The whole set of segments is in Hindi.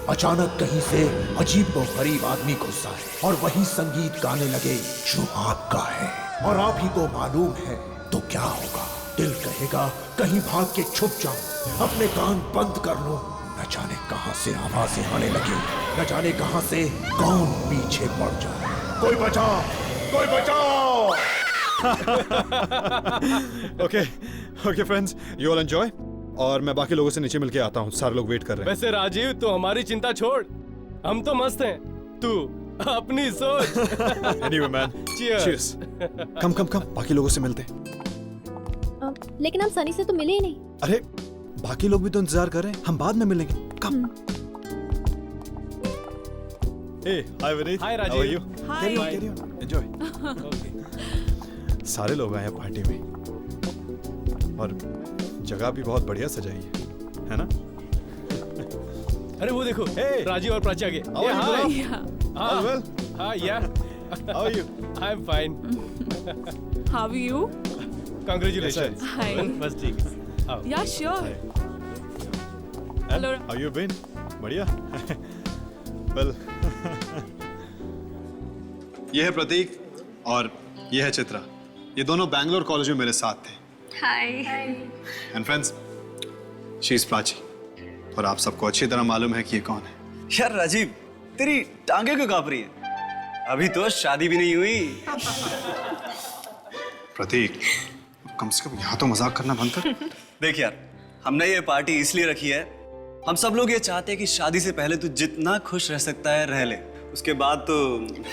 अचानक कहीं से अजीब व गरीब आदमी घुसा है और वही संगीत गाने लगे जो आपका है और आप ही को मालूम है। तो क्या होगा? दिल कहेगा कहीं भाग के छुप जाऊं, अपने कान बंद कर लूं। न जाने कहां से आवाजें आने लगी, न जाने कहां से कौन पीछे पड़ जाए। कोई बचाओ, कोई बचाओ। Okay friends, you all enjoy और मैं बाकी लोगों से नीचे मिलके आता हूँ। सारे लोग वेट कर रहे हैं। वैसे राजीव, तू हमारी चिंता छोड़, हम तो मस्त हैं, तू अपनी सोच। Anyway man, cheers. कम बाकी लोगों से मिलते हैं। लेकिन हम सनी से तो मिले ही नहीं। अरे बाकी लोग भी तो इंतजार कर रहे हैं, हम बाद में मिलेंगे। कम। Hey, hi Vineet. Hi Rajiv. How are you? Hi. Carry on. Enjoy. सारे लोग आए हैं पार्टी में और जगह भी बहुत बढ़िया सजाई है ना? अरे वो देखो, Hey. राजीव और प्राची आ गए। How are you, bro? Yeah. All well? हाँ, yeah. How are you? I'm fine. How are you? Congratulations. Hi. बस ठीक है। आओ। Yeah, sure. And Hello. how you been? बढ़िया? Well. ये है प्रतीक और ये है चित्रा। ये दोनों बैंगलोर कॉलेज में मेरे साथ थे। Hi. And friends, she is Prachi और आप सबको अच्छी तरह मालूम है कि ये कौन है। यार राजीव, तेरी टांगे क्यों कांप रही है? अभी तो शादी भी नहीं हुई। प्रतीक, कम से कम यहाँ तो मजाक करना बंद कर। देख यार, हमने ये पार्टी इसलिए रखी है, हम सब लोग ये चाहते हैं कि शादी से पहले तू जितना खुश रह सकता है रह ले, उसके बाद तो।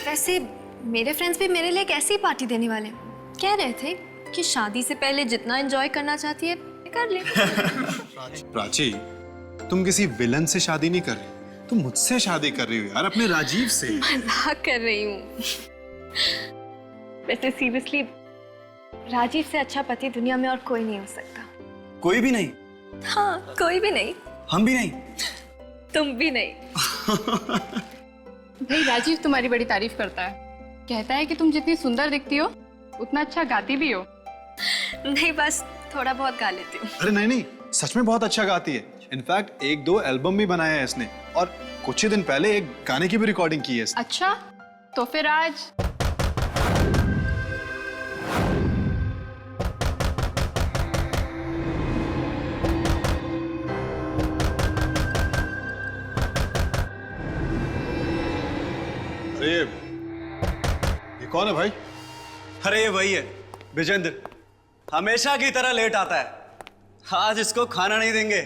वैसे मेरे फ्रेंड्स भी मेरे लिए एक ऐसी पार्टी देने वाले हैं। कह रहे थे कि शादी से पहले जितना एंजॉय करना चाहती है कर ले। प्राची, तुम किसी विलन से शादी नहीं कर रही, तुम मुझसे शादी कर रही हो यार, अपने राजीव से। मजाक कर रही हूँ। वैसे सीरियसली राजीव से अच्छा पति दुनिया में और कोई नहीं हो सकता। कोई भी नहीं? हाँ, कोई भी नहीं। हम भी नहीं? तुम भी नहीं। भाई राजीव तुम्हारी बड़ी तारीफ करता है, कहता है कि तुम जितनी सुंदर दिखती हो उतना अच्छा गाती भी हो। नहीं, बस थोड़ा बहुत गा लेती हूँ। अरे नहीं, सच में बहुत अच्छा गाती है। इनफैक्ट 1-2 एल्बम भी बनाया है इसने और कुछ ही दिन पहले एक गाने की भी रिकॉर्डिंग की है इसने। अच्छा, तो फिर आज अरे ये कौन है भाई? अरे ये वही है, विजेंद्र। हमेशा की तरह लेट आता है, आज इसको खाना नहीं देंगे।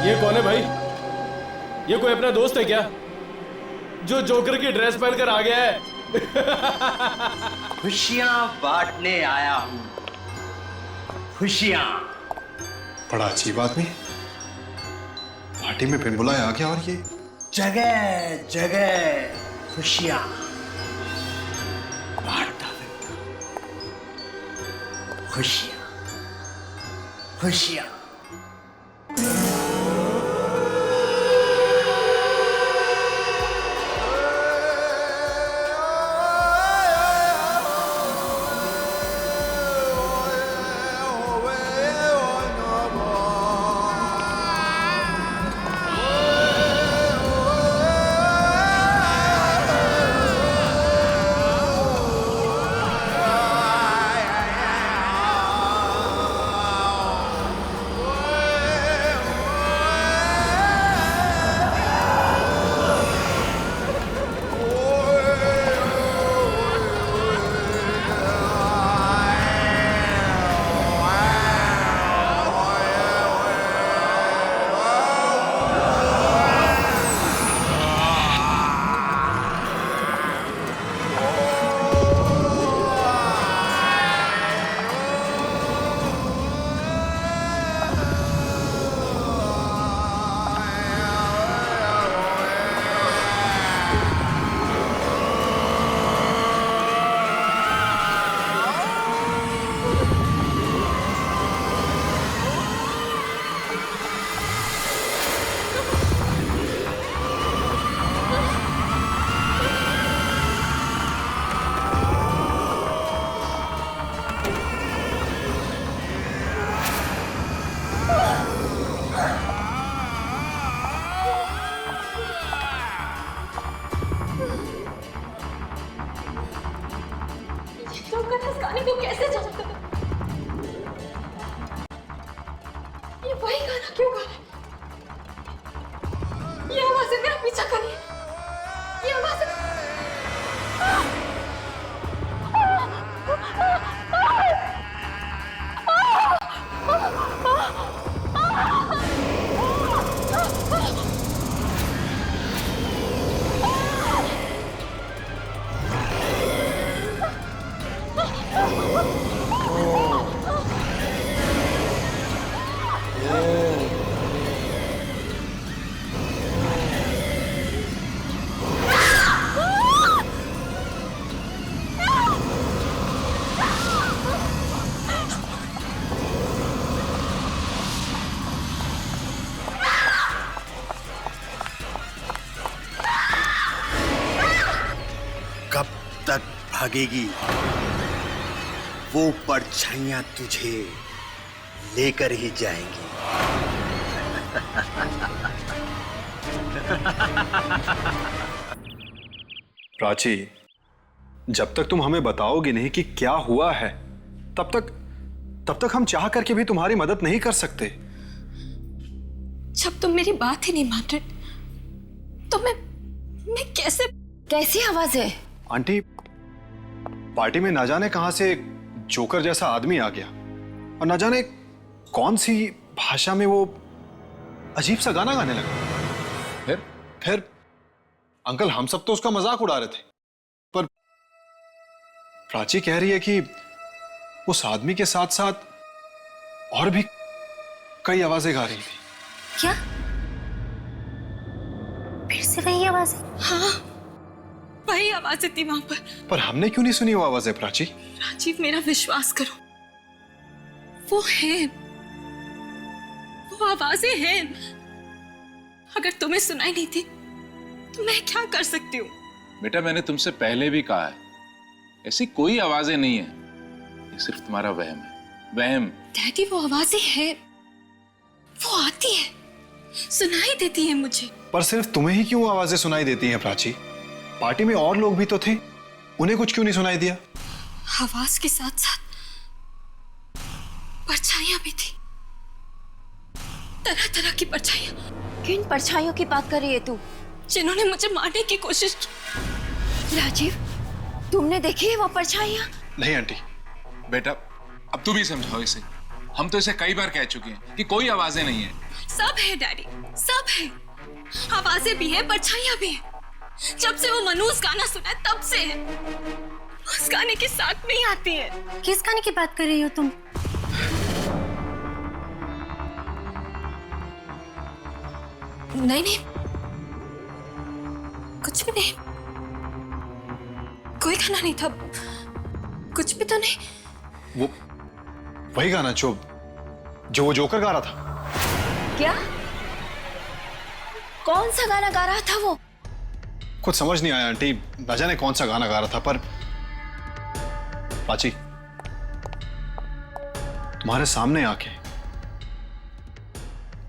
ये कौन है भाई? ये कोई अपना दोस्त है क्या जो जोकर की ड्रेस पहनकर आ गया है? खुशियां बांटने आया हूं, खुशियां। बड़ा अच्छी बात नहीं, पार्टी में बिन बुलाए आ गया और ये जगह जगह खुशियां बांटता फिरता। खुशियां खुशियां। मगर इस गाने को कैसे जानते हो? ये वही गाना क्यों गा रहा है? ये आवाजें मेरा पीछा कर रही है। ये आवाजें कब तक भागेगी वो परछाइयां तुझे लेकर ही जाएंगी। प्राची, जब तक तुम हमें बताओगी नहीं कि क्या हुआ है, तब तक हम चाह करके भी तुम्हारी मदद नहीं कर सकते। जब तुम मेरी बात ही नहीं मान रहे तो मैं कैसी आवाज है? आंटी, पार्टी में ना जाने कहां से एक जोकर जैसा आदमी आ गया और ना जाने कौन सी भाषा में वो अजीब सा गाना गाने लगा। फिर अंकल, हम सब तो उसका मजाक उड़ा रहे थे, पर प्राची कह रही है कि उस आदमी के साथ साथ और भी कई आवाजें गा रही थी। क्या? फिर से वही आवाज है? हाँ, वही आवाजें थी वहां पर हमने क्यों नहीं सुनी वो आवाजें प्राची? राजीव, मेरा विश्वास करो, वो है, वो आवाजें हैं। अगर तुम्हें सुनाई नहीं थी तो मैं क्या कर सकती हूँ? बेटा, मैंने तुमसे पहले भी कहा है, ऐसी कोई आवाजें नहीं है, ये सिर्फ तुम्हारा वहम है, वहम। डैडी, वो आवाजें हैं, वो आती है, सुनाई देती है मुझे। पर सिर्फ तुम्हें ही क्यों आवाजें सुनाई देती हैं प्राची? पार्टी में और लोग भी तो थे, उन्हें कुछ क्यों नहीं सुनाई दिया? आवाज के साथ साथ परछाइयां भी थी, तरह तरह की परछाइयां। किन परछाइयों की बात कर रही है तू? जिन्होंने मुझे मारने की कोशिश की। राजीव, तुमने देखी है वो परछाइयां? नहीं आंटी। बेटा, अब तू भी समझाओ इसे, हम तो इसे कई बार कह चुके हैं कि कोई आवाजें नहीं है। सब है डैडी, सब है, आवाजें भी है, परछाइयां भी है। जब से वो मनूस गाना सुना है तब से है। उस गाने के साथ नहीं आती है। किस गाने की बात कर रही हो तुम? नहीं, कुछ भी नहीं, कोई गाना नहीं था, कुछ भी तो नहीं। वो वही गाना जो वो जोकर गा रहा था। क्या? कौन सा गाना गा रहा था वो? कुछ समझ नहीं आया आंटी, न जाने कौन सा गाना गा रहा था, पर प्राची, तुम्हारे सामने आके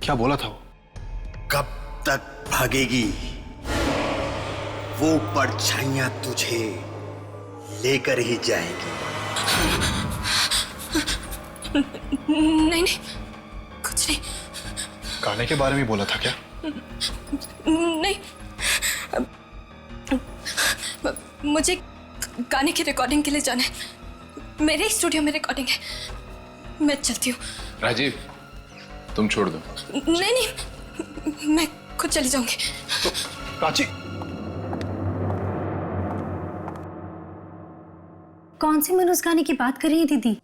क्या बोला था वो? कब तक भागेगी वो परछाइयां तुझे लेकर ही जाएंगी। नहीं, कुछ नहीं। गाने के बारे में बोला था क्या? नहीं, मुझे गाने की रिकॉर्डिंग के लिए जाना है, मेरे स्टूडियो में रिकॉर्डिंग है, मैं चलती हूँ। राजीव, तुम छोड़ दो। नहीं, मैं खुद चली जाऊंगी। तो प्राची, कौन सी मनोज गाने की बात कर रही है दीदी?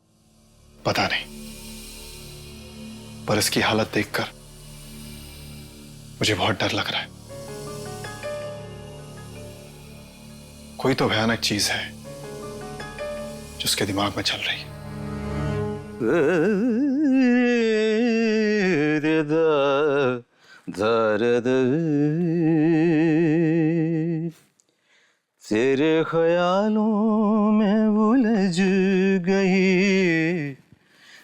पता नहीं, पर इसकी हालत देखकर मुझे बहुत डर लग रहा है। कोई तो भयानक चीज है जो उसके दिमाग में चल रही है। तेरे ख्यालों में उलझ गई,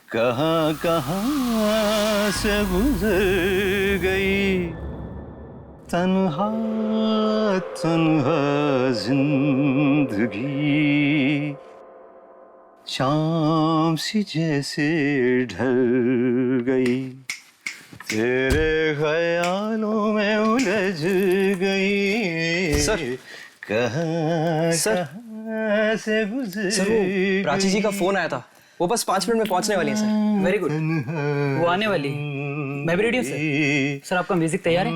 कहाँ कहाँ से गुजर गई, तन्हा तन्हा जिंदगी। शाम सी जैसे ढल गई, तेरे ख्यालों में उलझ गई। सर। कहाँ कहाँ से गुजर। सर वो प्राची जी का फोन आया था, वो बस 5 मिनट में पहुंचने वाली है सर। वेरी गुड, वो आने वाली। मैं भी रेडी हूँ सर। सर आपका म्यूजिक तैयार है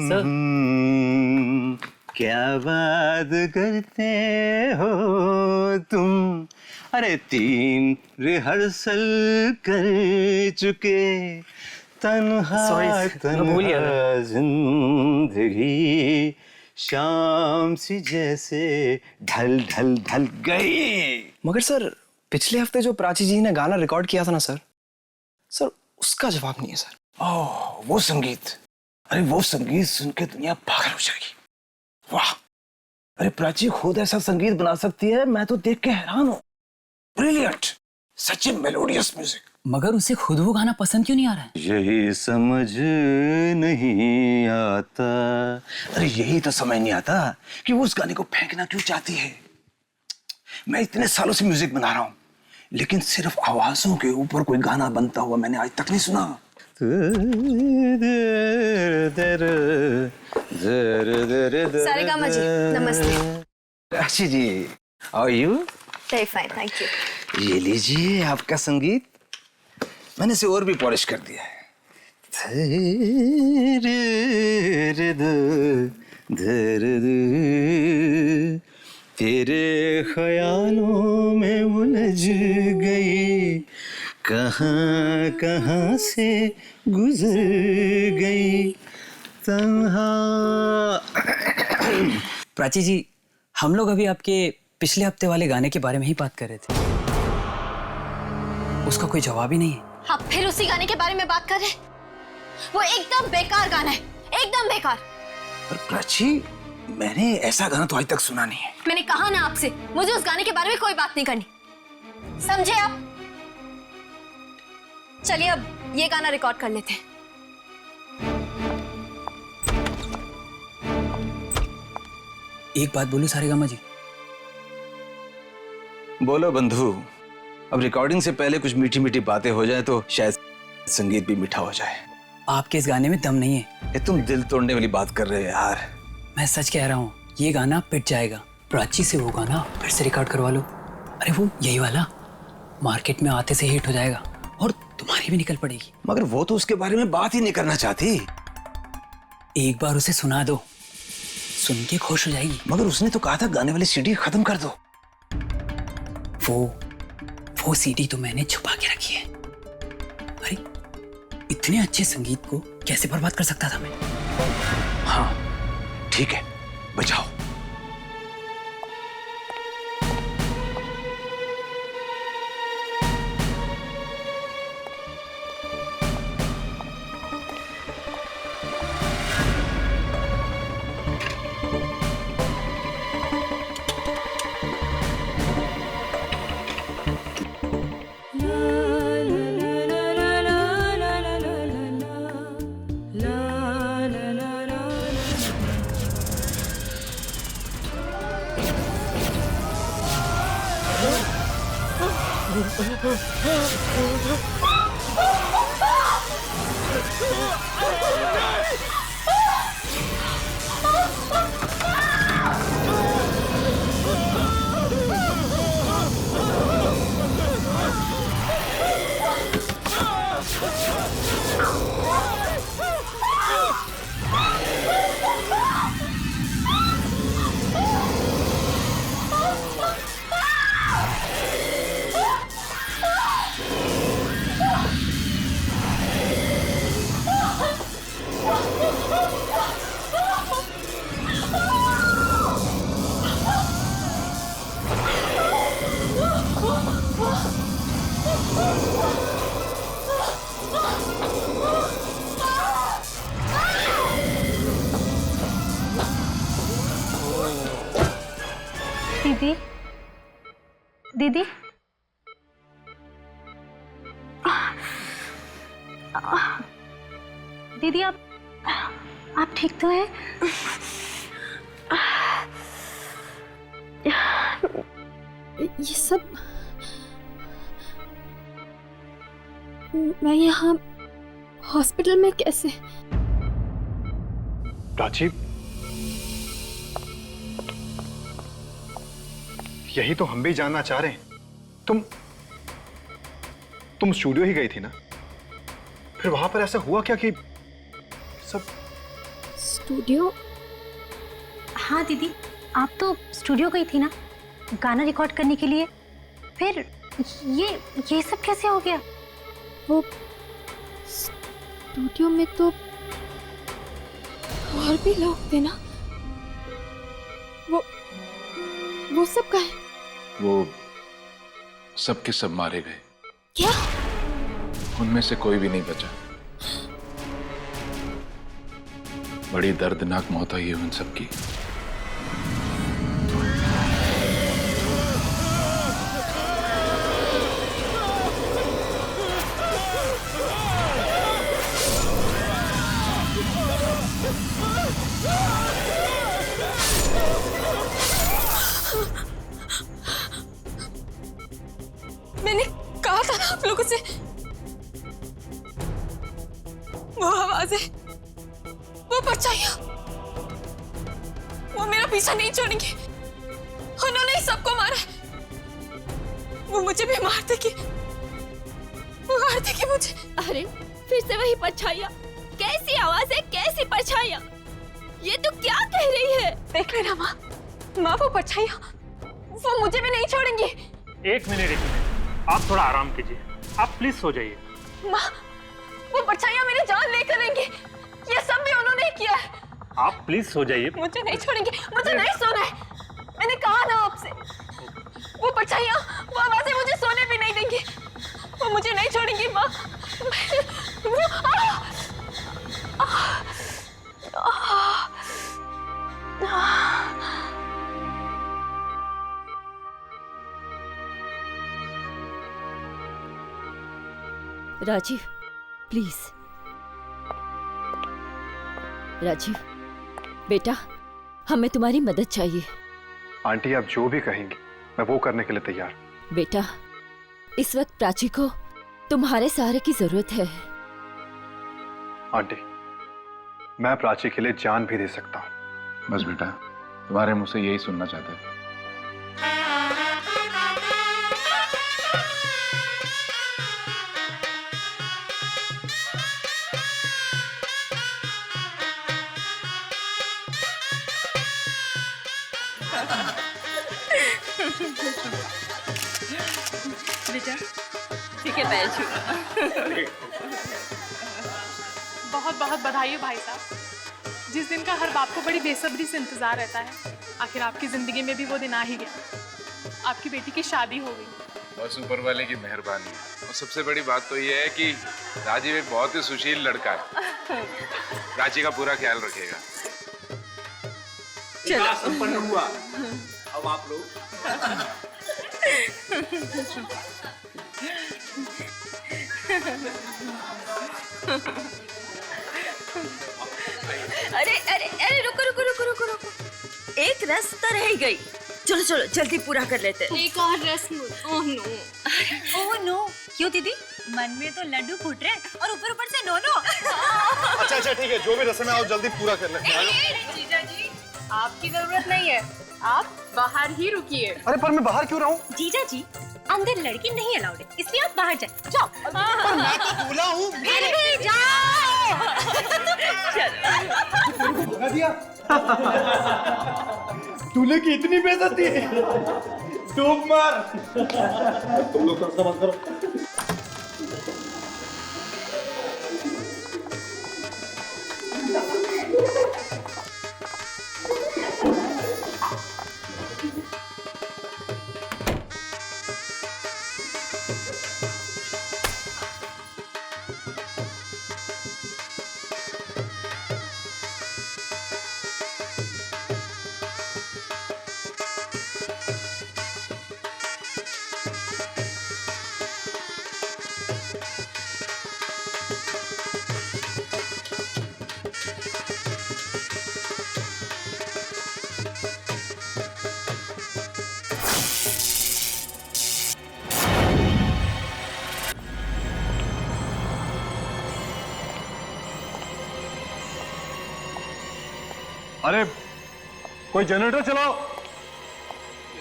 सर? क्या बात करते हो तुम, अरे 3 रिहर्सल कर चुके, तन्हा तन्हा जिंदगी शाम सी जैसे ढल ढल ढल गई। मगर सर पिछले हफ्ते जो प्राची जी ने गाना रिकॉर्ड किया था ना सर, उसका जवाब नहीं है सर। ओह, वो संगीत। अरे वो संगीत सुन के दुनिया पागल हो जाएगी। वाह, अरे प्राची खुद ऐसा संगीत बना सकती है, मैं तो देख के हैरान हूँ। ब्रिलियंट, सच में मेलोडियस म्यूजिक। मगर उसे खुद वो गाना पसंद क्यों नहीं आ रहा है? यही समझ नहीं आता। अरे यही तो समझ नहीं आता कि वो उस गाने को फेंकना क्यों चाहती है। मैं इतने सालों से म्यूजिक बना रहा हूँ, लेकिन सिर्फ आवाजों के ऊपर कोई गाना बनता हुआ मैंने आज तक नहीं सुना। सारेगामा जी, नमस्ते। अच्छी जी, how are you? Very fine, thank you. ये लीजिए आपका संगीत, मैंने इसे और भी पॉलिश कर दिया है। तेरे ख्यालों में उलझ गई, कहाँ कहाँ से गुजर गई, तन्हा। प्राची जी, हम लोग अभी आपके पिछले हफ्ते वाले गाने के बारे में ही बात कर रहे थे। उसका कोई जवाब ही नहीं है। आप फिर उसी गाने के बारे में बात कर रहे हैं? वो एकदम बेकार गाना है, एकदम बेकार। पर प्राची, मैंने ऐसा गाना तो आज तक सुना नहीं है। मैंने कहा ना आपसे, मुझे उस गाने के बारे में कोई बात नहीं करनी, समझे आप? चलिए अब ये गाना रिकॉर्ड कर लेते हैं। एक बात बोलूं सारेगामा जी? बोलो बंधु। अब रिकॉर्डिंग से पहले कुछ मीठी मीठी बातें हो जाए तो शायद संगीत भी मीठा हो जाए। आपके इस गाने में दम नहीं है। ये तुम दिल तोड़ने वाली बात कर रहे हो यार। मैं सच कह रहा हूँ, ये गाना पिट जाएगा। प्राची से वो गाना फिर से रिकॉर्ड करवा लो। अरे वो यही वाला मार्केट में आते से हिट हो जाएगा और तुम्हारी भी निकल पड़ेगी। मगर वो तो उसके बारे में बात ही नहीं करना चाहती। एक बार उसे सुना दो, सुन के खुश हो जाएगी। मगर उसने तो कहा था गाने वाली सीडी खत्म कर दो। वो सीडी तो मैंने छुपा के रखी है। अरे इतने अच्छे संगीत को कैसे बर्बाद कर सकता था मैं? हाँ ठीक है, बचाओ। दीदी, दीदी, दीदी आप ठीक तो हैं? ये सब मैं यहाँ हॉस्पिटल में कैसे? प्राची, यही तो हम भी जानना चाह रहे हैं। तुम स्टूडियो ही गई थी ना? फिर वहां पर ऐसा हुआ क्या कि सब? स्टूडियो? हाँ दीदी, आप तो स्टूडियो गई थी ना गाना रिकॉर्ड करने के लिए। फिर ये सब कैसे हो गया? वो स्टूडियो में तो और भी लोग थे ना। वो सब कहाँ है? वो सब के सब मारे गए। क्या? उनमें से कोई भी नहीं बचा। बड़ी दर्दनाक मौत हुई है उन सबकी। मैंने कहा था ना आप लोगों से, वो आवाजें, वो परछाइयां, वो मेरा पीछा नहीं छोड़ेंगे। उन्होंने ही सबको मारा है। वो मुझे भी मार देगी, वो मार देगी मुझे। अरे फिर से वही परछाइयां, कैसी आवाजें, कैसी परछाइयां? ये तो क्या कह रही है? देख लेना माँ, वो परछाइयां, वो मुझे भी नहीं छोड़ेंगी। एक मिनट, आप थोड़ा आराम कीजिए। आप प्लीज सो जाइए। माँ, वो परछाइयां मेरी जान लेकर रहेंगी। ये सब भी उन्होंने ही किया है। आप प्लीज सो जाइए। मुझे नहीं छोड़ेंगे, मुझे नहीं सोना है। मैंने कहा ना आपसे, वो परछाइयां, वो आवाजें मुझे सोने भी नहीं देंगी। वो मुझे नहीं छोड़ेंगी माँ। राजीव, प्लीज। राजीव बेटा, हमें तुम्हारी मदद चाहिए। आंटी, आप जो भी कहेंगी मैं वो करने के लिए तैयार। बेटा, इस वक्त प्राची को तुम्हारे सहारे की जरूरत है। आंटी, मैं प्राची के लिए जान भी दे सकता हूँ। बस बेटा, तुम्हारे मुंह से यही सुनना चाहते थे। बेटा, ठीक है, पैर छू। बहुत बहुत बधाई हो भाई साहब। जिस दिन का हर बाप को बड़ी बेसब्री से इंतजार रहता है, आखिर आपकी जिंदगी में भी वो दिन आ ही गया। आपकी बेटी की शादी हो गई। बस ऊपर वाले की मेहरबानी है। और सबसे बड़ी बात तो ये है कि राजीव एक बहुत ही सुशील लड़का है। प्राची का पूरा ख्याल रखेगा। विवाह संपन्न हुआ। अब आप लोग अरे अरे अरे, रुको रुको रुको रुको रुको, एक रस्म तो रह गई। चलो चलो जल्दी पूरा कर लेते। एक और रस्म। Oh no. ओह नो, क्यों दीदी? मन में तो लड्डू फूट रहे और ऊपर ऊपर से नो नो। अच्छा अच्छा, ठीक है, जो भी रस्म है आप जल्दी पूरा कर लेते हैं। जीजा जी, आपकी जरूरत नहीं है, आप बाहर ही रुकिए। अरे पर मैं बाहर क्यों रहूं? जीजा जी, अंदर लड़की नहीं अलाउड है, इसलिए आप बाहर जाए। जाओ। पर मैं तो दूल्हा हूँ। फिर भी जाओ। दूल्हे की इतनी बेइज्जती है। डूब मार। तुम लोग थोड़ा सा बंद करो। अरे कोई जनरेटर चलाओ।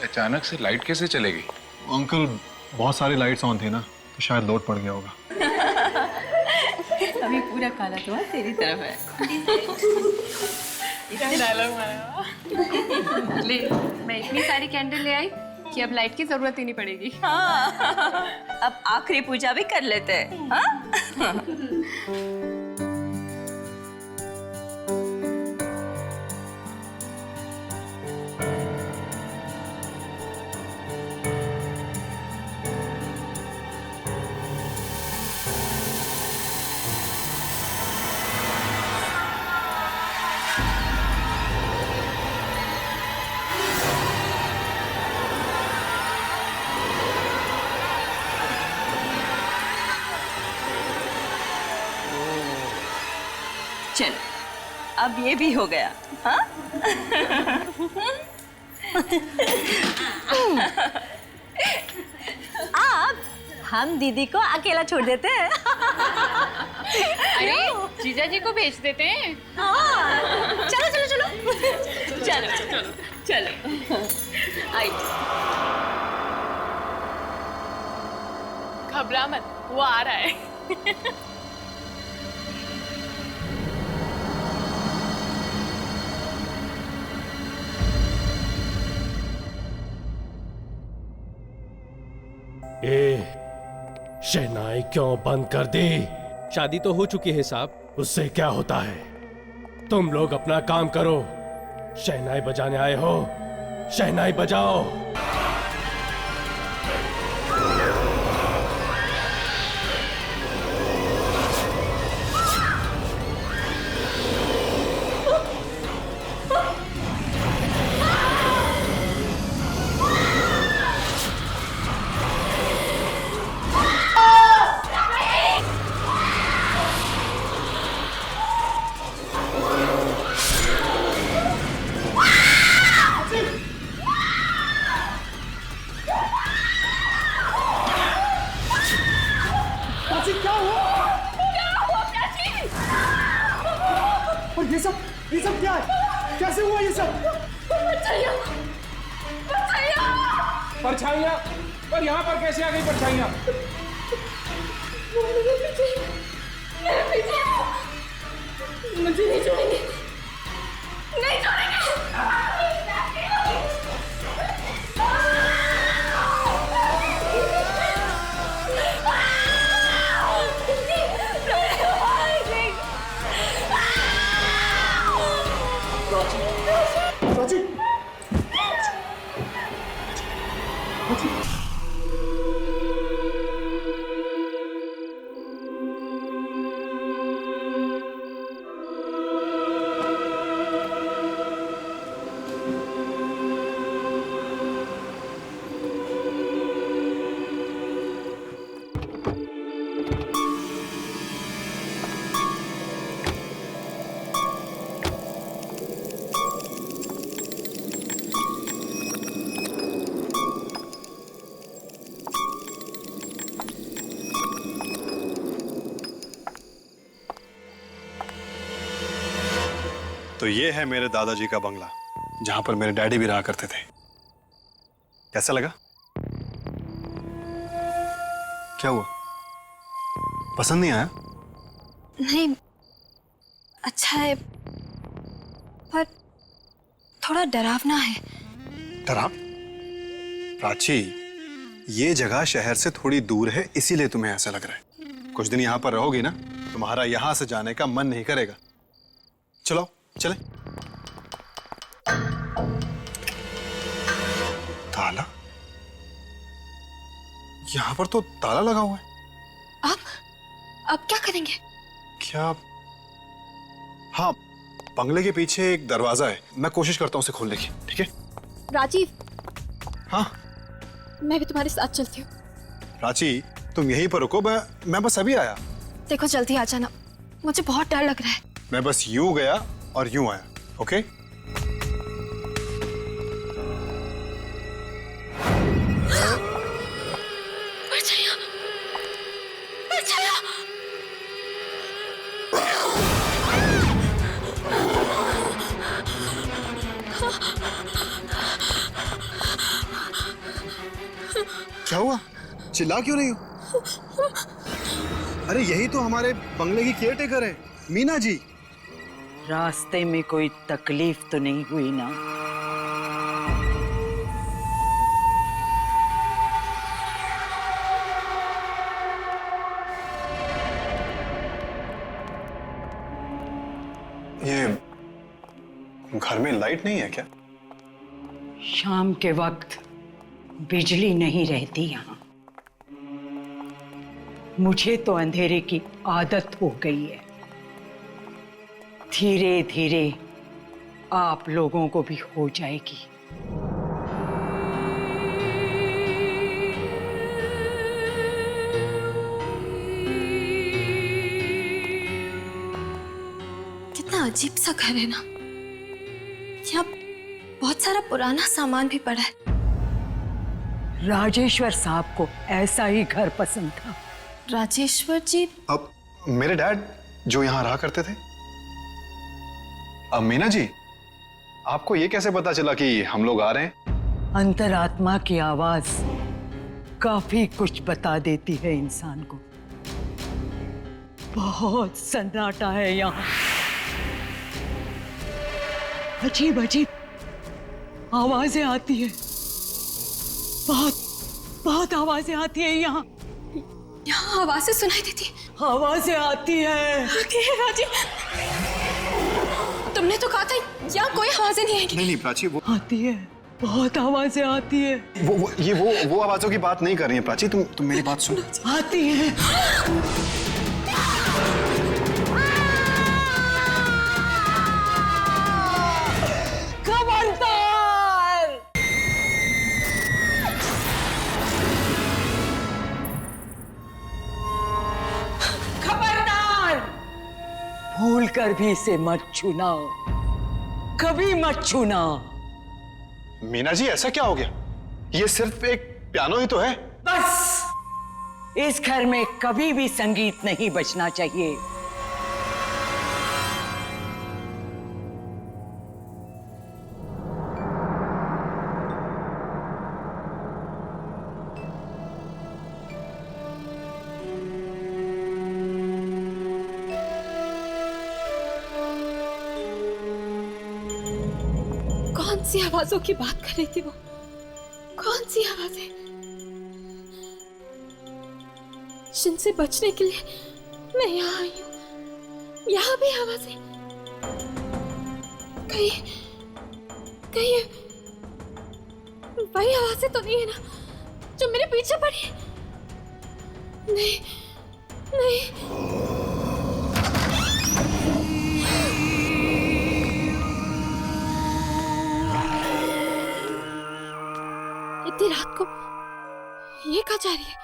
अचानक से लाइट कैसे चलेगी? अंकल बहुत सारी लाइट्स ऑन थी ना, तो शायद लोड पड़ गया होगा। अभी पूरा काला तो तेरी तरफ है। डायलॉग मारा। ले, मैं इतनी सारी कैंडल ले आई कि अब लाइट की जरूरत ही नहीं पड़ेगी। हाँ, अब आखिरी पूजा भी कर लेते हैं। हाँ? चल, अब ये भी हो गया। हाँ? अब हम दीदी को अकेला छोड़ देते हैं। अरे जीजा जी को भेज देते हैं। हाँ, चलो चलो चलो चलो चलो चलो। आई घबरा मत, वो आ रहा है। शहनाई क्यों बंद कर दी? शादी तो हो चुकी है साहब। उससे क्या होता है? तुम लोग अपना काम करो। शहनाई बजाने आए हो, शहनाई बजाओ। ये सब क्या है? कैसे हुआ ये सब? परछाइयाँ? पर यहाँ पर कैसे आ गई परछाइयाँ? मुझे नहीं छोड़ेंगे, नहीं छोड़ेंगे। तो ये है मेरे दादाजी का बंगला, जहां पर मेरे डैडी भी रहा करते थे। कैसा लगा? क्या हुआ? पसंद नहीं आया? नहीं, अच्छा है पर थोड़ा डरावना है। डराव? प्राची, ये जगह शहर से थोड़ी दूर है, इसीलिए तुम्हें ऐसा लग रहा है। कुछ दिन यहाँ पर रहोगी ना, तुम्हारा यहाँ से जाने का मन नहीं करेगा। चलो चले। ताला? यहाँ पर तो ताला लगा हुआ है। अब क्या करेंगे? क्या? हाँ, बंगले के पीछे एक दरवाजा है, मैं कोशिश करता हूँ उसे खोलने की। ठीक है राजीव। हाँ, मैं भी तुम्हारे साथ चलती हूँ। प्राची, तुम यहीं पर रुको, मैं बस अभी आया। देखो जल्दी आ जाना, मुझे बहुत डर लग रहा है। मैं बस यूं गया और यूं आया। ओके? परछाइयाँ, परछाइयाँ। चिल्ला क्यों रही हो? अरे यही तो हमारे बंगले की केयरटेकर है, मीना जी। रास्ते में कोई तकलीफ तो नहीं हुई ना? ये घर में लाइट नहीं है क्या? शाम के वक्त बिजली नहीं रहती यहाँ। मुझे तो अंधेरे की आदत हो गई है। धीरे धीरे आप लोगों को भी हो जाएगी। कितना अजीब सा घर है ना। यहाँ बहुत सारा पुराना सामान भी पड़ा है। राजेश्वर साहब को ऐसा ही घर पसंद था। राजेश्वर जी? अब मेरे डैड जो यहाँ रहा करते थे। अब मीना जी, आपको ये कैसे पता चला कि हम लोग आ रहे हैं? अंतरात्मा की आवाज काफी कुछ बता देती है इंसान को। बहुत सन्नाटा है यहाँ। अजीब अजीब आवाजें आती है। बहुत बहुत आवाजें आती है यहाँ। यहाँ आवाजें सुनाई देती है। आवाजें आती है। आती है राजी। तुमने तो कहा था यहाँ कोई आवाजें नहीं आएगी। नहीं प्राची, वो आती है। बहुत आवाजें आती है। वो आवाजों की बात नहीं कर रही है प्राची। तुम मेरी बात सुनो। आती है। खबरदार! खबरदार! भूल कर भी इसे मत छूना। कभी मत छूना। मीना जी, ऐसा क्या हो गया? ये सिर्फ एक पियानो ही तो है। बस इस घर में कभी भी संगीत नहीं बजना चाहिए। कौन सी आवाजों की बात कर रही थी वो? कौन सी आवाजें जिनसे बचने के लिए मैं यहाँ आई हूँ? यहाँ भी आवाजें। कहीं कहीं वही आवाजें तो नहीं है ना जो मेरे पीछे पड़ी? नहीं नहीं। इतनी रात को ये कहाँ जा रही है?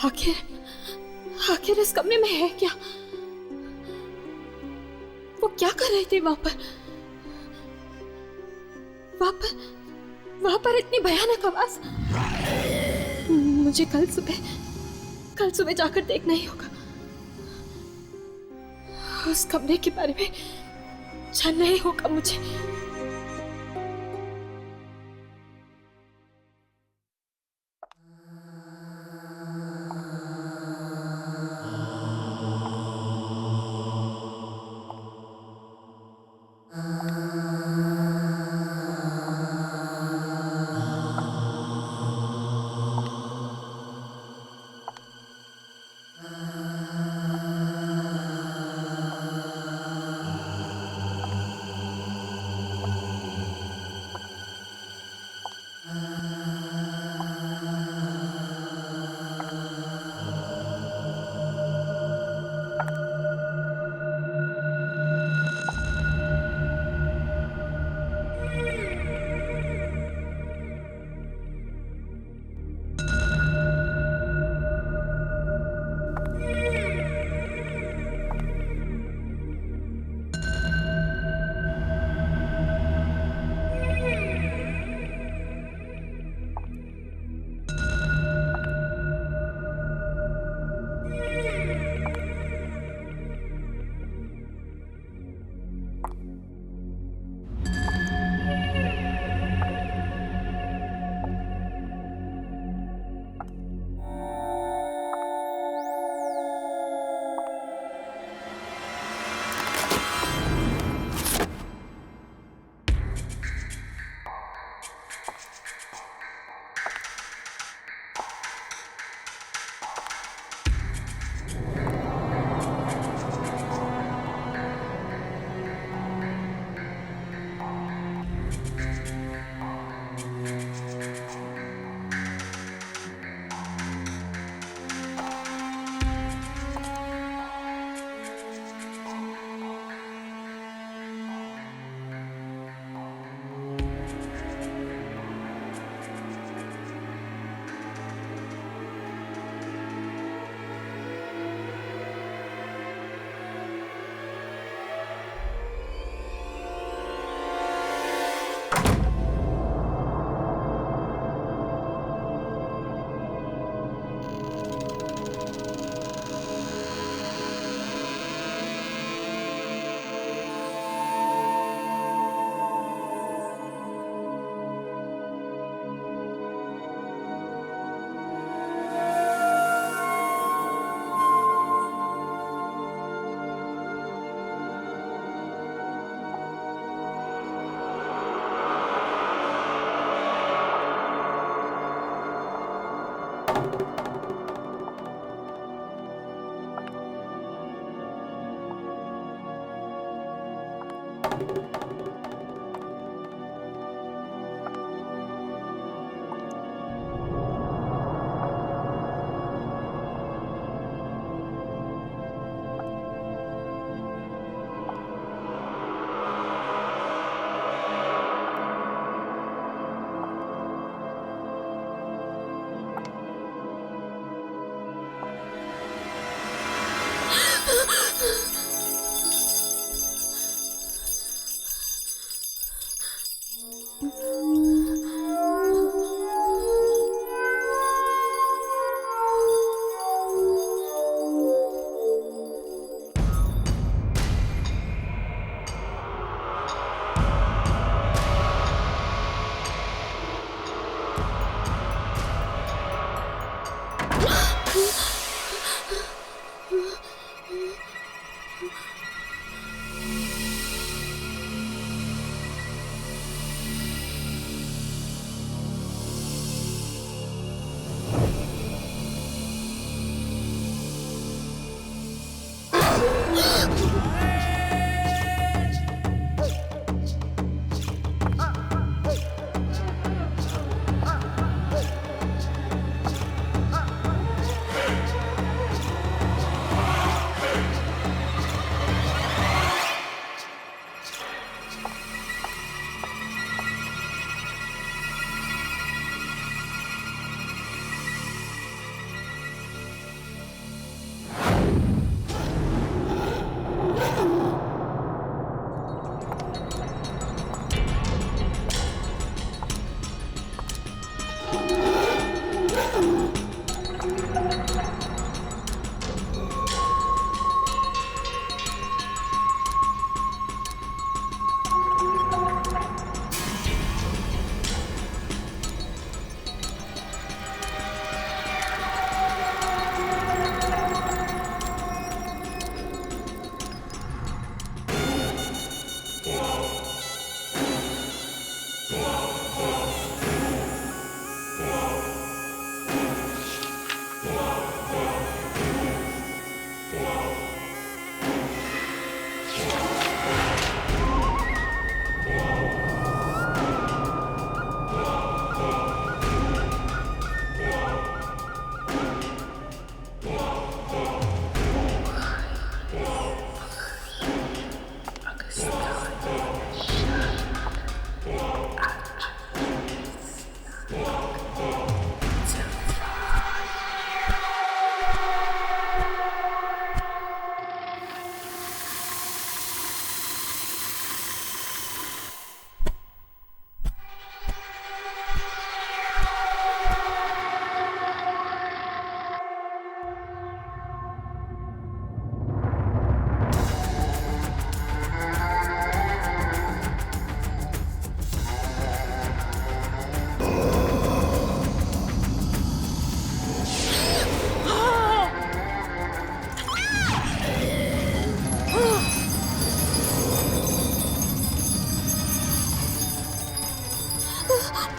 आखिर इस कमरे में है क्या? वो क्या कर रहे थे वहां पर इतनी भयानक आवाज। मुझे कल सुबह जाकर देखना ही होगा। उस कमरे के बारे में जानना ही होगा मुझे।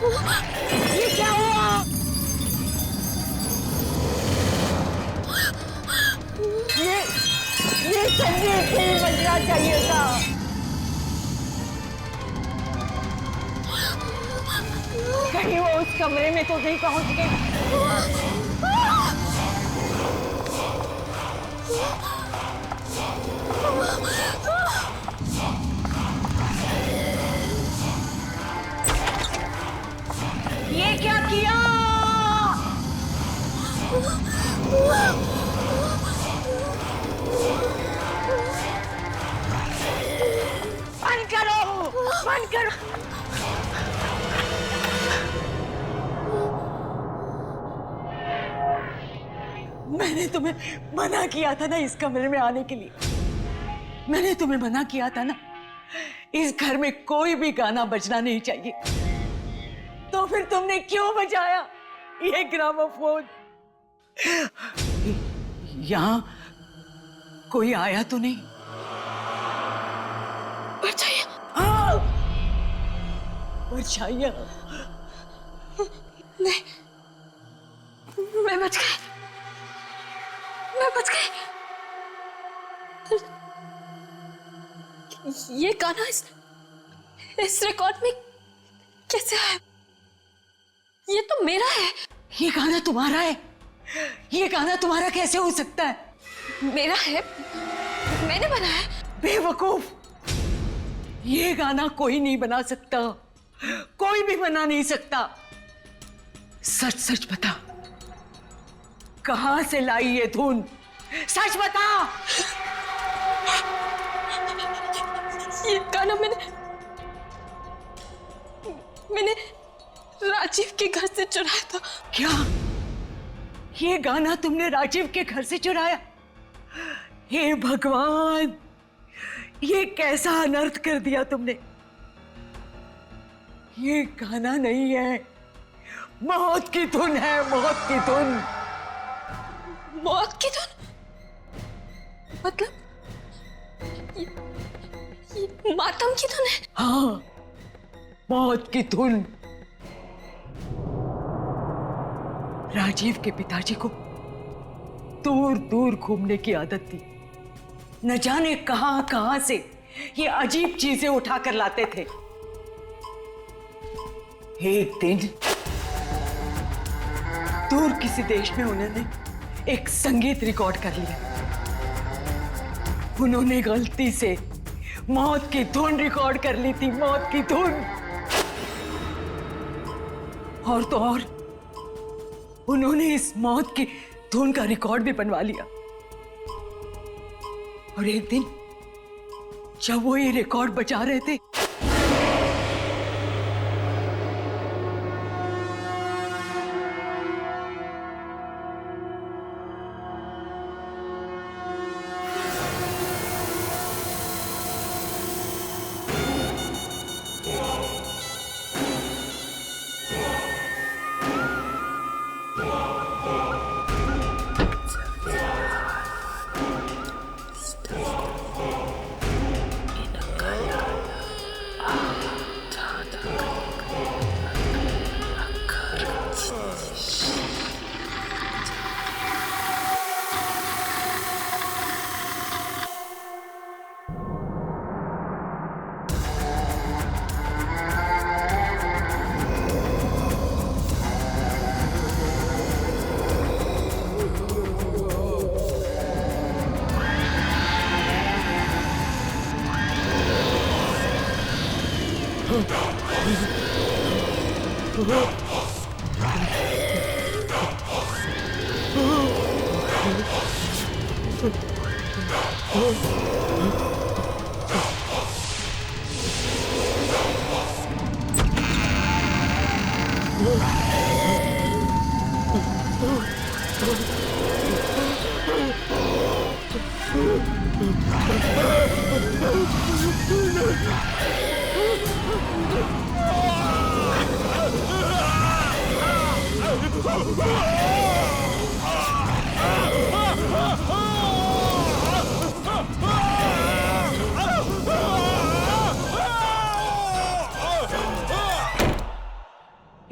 ये क्या हुआ? ये संगीत नहीं बजना चाहिए था। कहीं वो उस कमरे में तो नहीं पहुंच गई? ये क्या किया? बंद करो, बंद करो। मैंने तुम्हें मना किया था ना इस कमरे में आने के लिए। मैंने तुम्हें मना किया था ना, इस घर में कोई भी गाना बजना नहीं चाहिए। तो फिर तुमने क्यों बजाया ये ग्रामोफोन? यहाँ कोई आया तो नहीं? परछाइयाँ। हाँ, परछाइयाँ। नहीं, मैं बच गई, मैं बच गई। ये गाना इस रिकॉर्ड में कैसे आया? ये तो मेरा है। ये गाना तुम्हारा है? ये गाना तुम्हारा कैसे हो सकता है? मेरा है, मैंने बनाया। बेवकूफ, ये गाना कोई नहीं बना सकता, कोई भी बना नहीं सकता। सच सच बता, कहां से लाई ये धुन? सच बता। ये गाना मैंने राजीव के घर से चुराया था। क्या? ये गाना तुमने राजीव के घर से चुराया? हे भगवान, ये कैसा अनर्थ कर दिया तुमने। ये गाना नहीं है, मौत की धुन है, मौत की धुन। मौत की धुन? मतलब ये मातम की धुन है? हाँ, मौत की धुन। राजीव के पिताजी को दूर दूर घूमने की आदत थी। न जाने कहां कहां से ये अजीब चीजें उठाकर लाते थे। एक दिन दूर किसी देश में उन्होंने एक संगीत रिकॉर्ड कर लिया। उन्होंने गलती से मौत की धुन रिकॉर्ड कर ली थी, मौत की धुन। और तो और उन्होंने इस मौत की धुन का रिकॉर्ड भी बनवा लिया। और एक दिन जब वो ये रिकॉर्ड बजा रहे थे,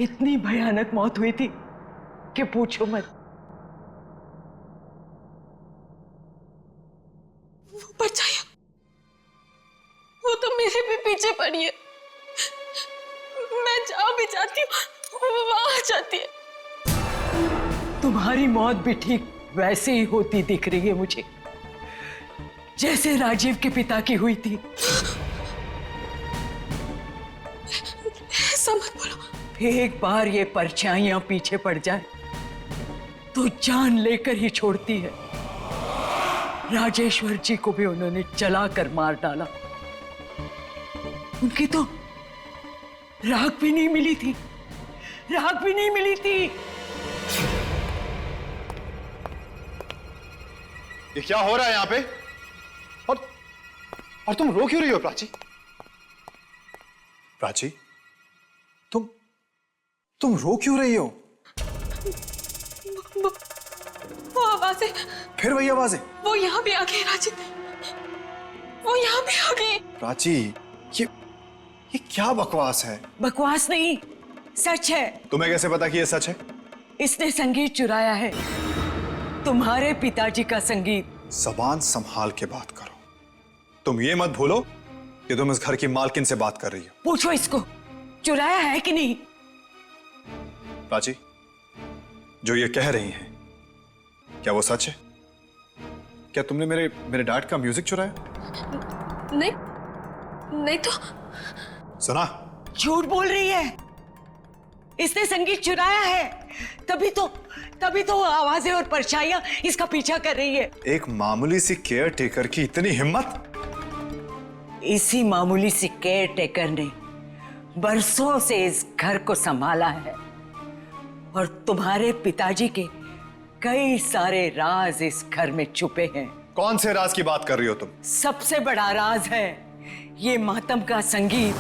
इतनी भयानक मौत हुई थी कि पूछो मत। वो परछाइयां, वो तो मेरे भी पीछे पड़ी है। मैं जहाँ भी जाती हूँ वो वहां आ जाती है। तुम्हारी मौत भी ठीक वैसे ही होती दिख रही है मुझे, जैसे राजीव के पिता की हुई थी। ऐसा मत बोलो। एक बार ये परछाइयां पीछे पड़ जाए तो जान लेकर ही छोड़ती है। राजेश्वर जी को भी उन्होंने जलाकर मार डाला। उनकी तो राख भी नहीं मिली थी, राख भी नहीं मिली थी। ये क्या हो रहा है यहाँ पे? और तुम रो क्यों रही हो प्राची? प्राची, तुम रो क्यों रही हो? वो आवाजें, फिर वही आवाजें? वो यहाँ भी आ गई राजीव, वो यहाँ भी आ गई। प्राची, ये क्या बकवास है? बकवास नहीं, सच है। तुम्हें कैसे पता कि ये सच है? इसने संगीत चुराया है, तुम्हारे पिताजी का संगीत। जबान संभाल के बात करो। तुम ये मत भूलो कि तुम इस घर की मालकिन से बात कर रही हो। पूछो इसको, चुराया है कि नहीं? प्राची, जो ये कह रही हैं, क्या वो सच है? क्या तुमने मेरे डैड का म्यूजिक चुराया? नहीं, नहीं तो। सुना? झूठ बोल रही है। इसने संगीत चुराया है, तभी तो आवाजें और परछाइयां इसका पीछा कर रही है। एक मामूली सी केयर टेकर की इतनी हिम्मत? इसी मामूली सी केयर टेकर ने बरसों से इस घर को संभाला है और तुम्हारे पिताजी के कई सारे राज इस घर में छुपे हैं। कौन से राज की बात कर रही हो तुम? सबसे बड़ा राज है ये मातम का संगीत,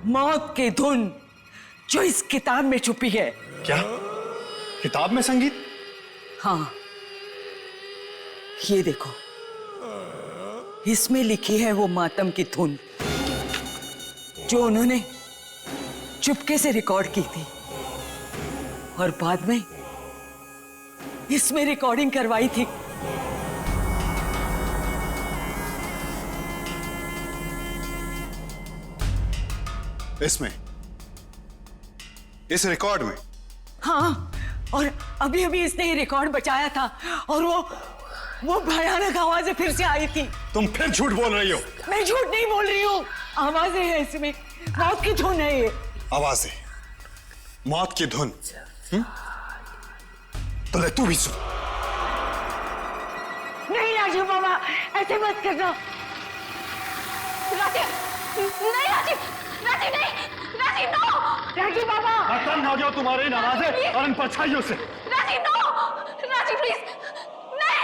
मौत की धुन जो इस किताब में छुपी है। क्या? किताब में संगीत? हाँ, ये देखो, इसमें लिखी है वो मातम की धुन जो उन्होंने चुपके से रिकॉर्ड की थी और बाद में इसमें रिकॉर्डिंग करवाई थी। इसमें, इस रिकॉर्ड में? हाँ, और अभी अभी इसने ये रिकॉर्ड बचाया था और वो भयानक आवाजें फिर से आई थी। तुम फिर झूठ बोल रही हो। मैं झूठ नहीं बोल रही हूँ, आवाजें हैं इसमें, मौत की धुन है ये। आवाजें, मौत की धुन? तो ले तू भी सुन। नहीं राजीव बाबा, ऐसे मत करना। राजीव, नहीं राजीव, राजीव नहीं, राजीव नो, राजीव बाबा। खत्म हो जाओ तुम्हारी इन आवाजें और इन परछाइयों से। राजीव नो, राजीव प्लीज, नहीं।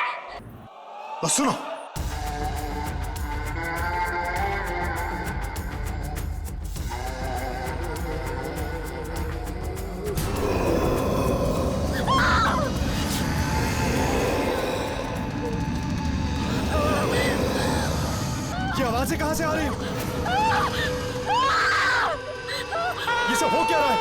तो सुनो, ये आवाजें कहां से आ रही हैं? ये सब हो क्या रहा है?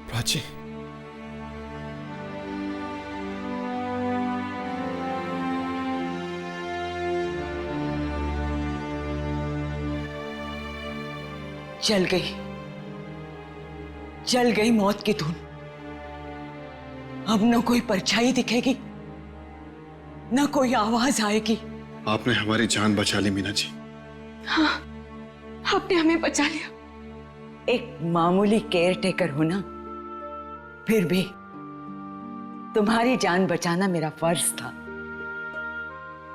प्राची, जल गई मौत की धुन। अब न कोई परछाई दिखेगी, न कोई आवाज आएगी। आपने हमारी जान बचा ली मीना जी। हाँ, आपने हमें बचा लिया। एक मामूली केयर टेकर हो ना, फिर भी तुम्हारी जान बचाना मेरा फर्ज था।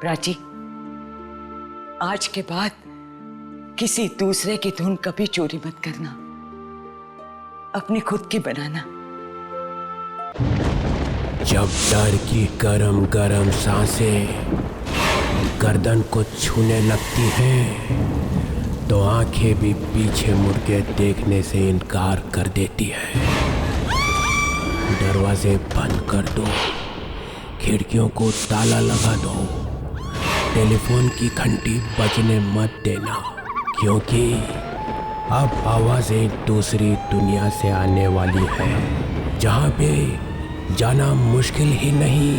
प्राची, आज के बाद किसी दूसरे की धुन कभी चोरी मत करना, अपनी खुद की बनाना। जब डर की गरम गरम सांसें गर्दन को छूने लगती हैं, तो आंखें भी पीछे मुड़ के देखने से इनकार कर देती है। दरवाजे बंद कर दो, खिड़कियों को ताला लगा दो, टेलीफोन की घंटी बजने मत देना, क्योंकि अब आवाजें दूसरी दुनिया से आने वाली है, जहां पे जाना मुश्किल ही नहीं,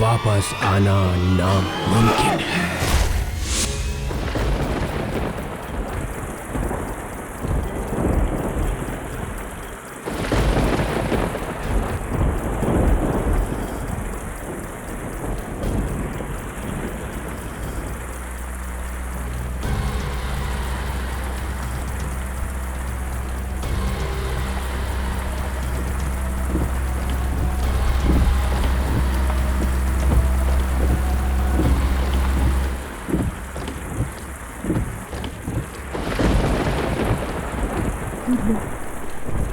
वापस आना नामुमकिन है।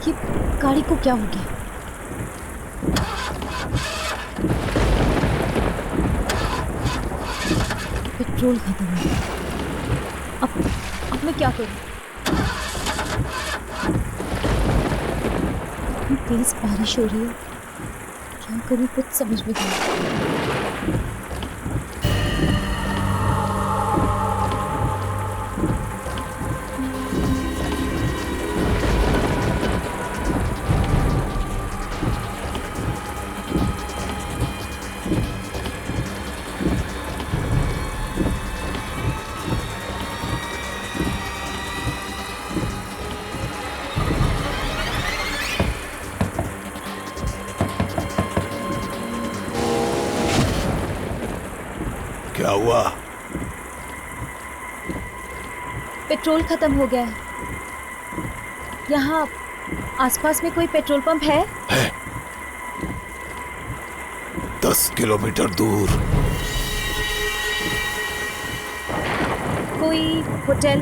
ये गाड़ी को क्या हो गया? पेट्रोल खत्म हो गया। अब मैं क्या करूं? इतनी तेज बारिश हो रही है, क्या करूं कुछ समझ में नहीं आ रहा। क्या हुआ? पेट्रोल खत्म हो गया है। यहाँ आसपास में कोई पेट्रोल पंप है? 10 किलोमीटर दूर। कोई होटल?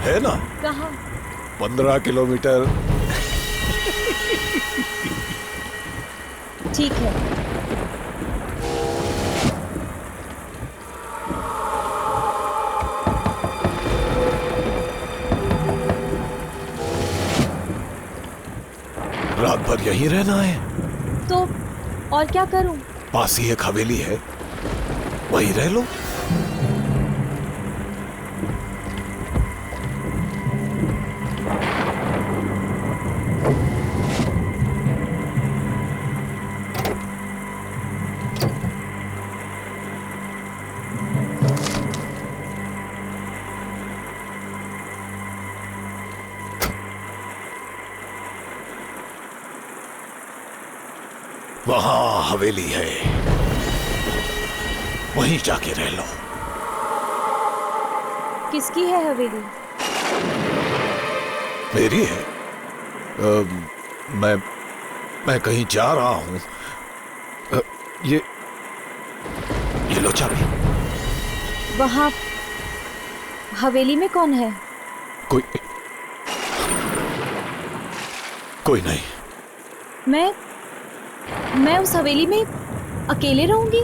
है ना। कहाँ? 15 किलोमीटर। ठीक है। रात भर यहीं रहना है? तो और क्या करूं? पास ही एक हवेली है, वहीं रह लो। वहां हवेली है, वहीं जाके रह लो। किसकी है हवेली? मेरी है। मैं कहीं जा रहा हूं। ये लो चाबी। वहां हवेली में कौन है? कोई नहीं। मैं उस हवेली में अकेले रहूंगी?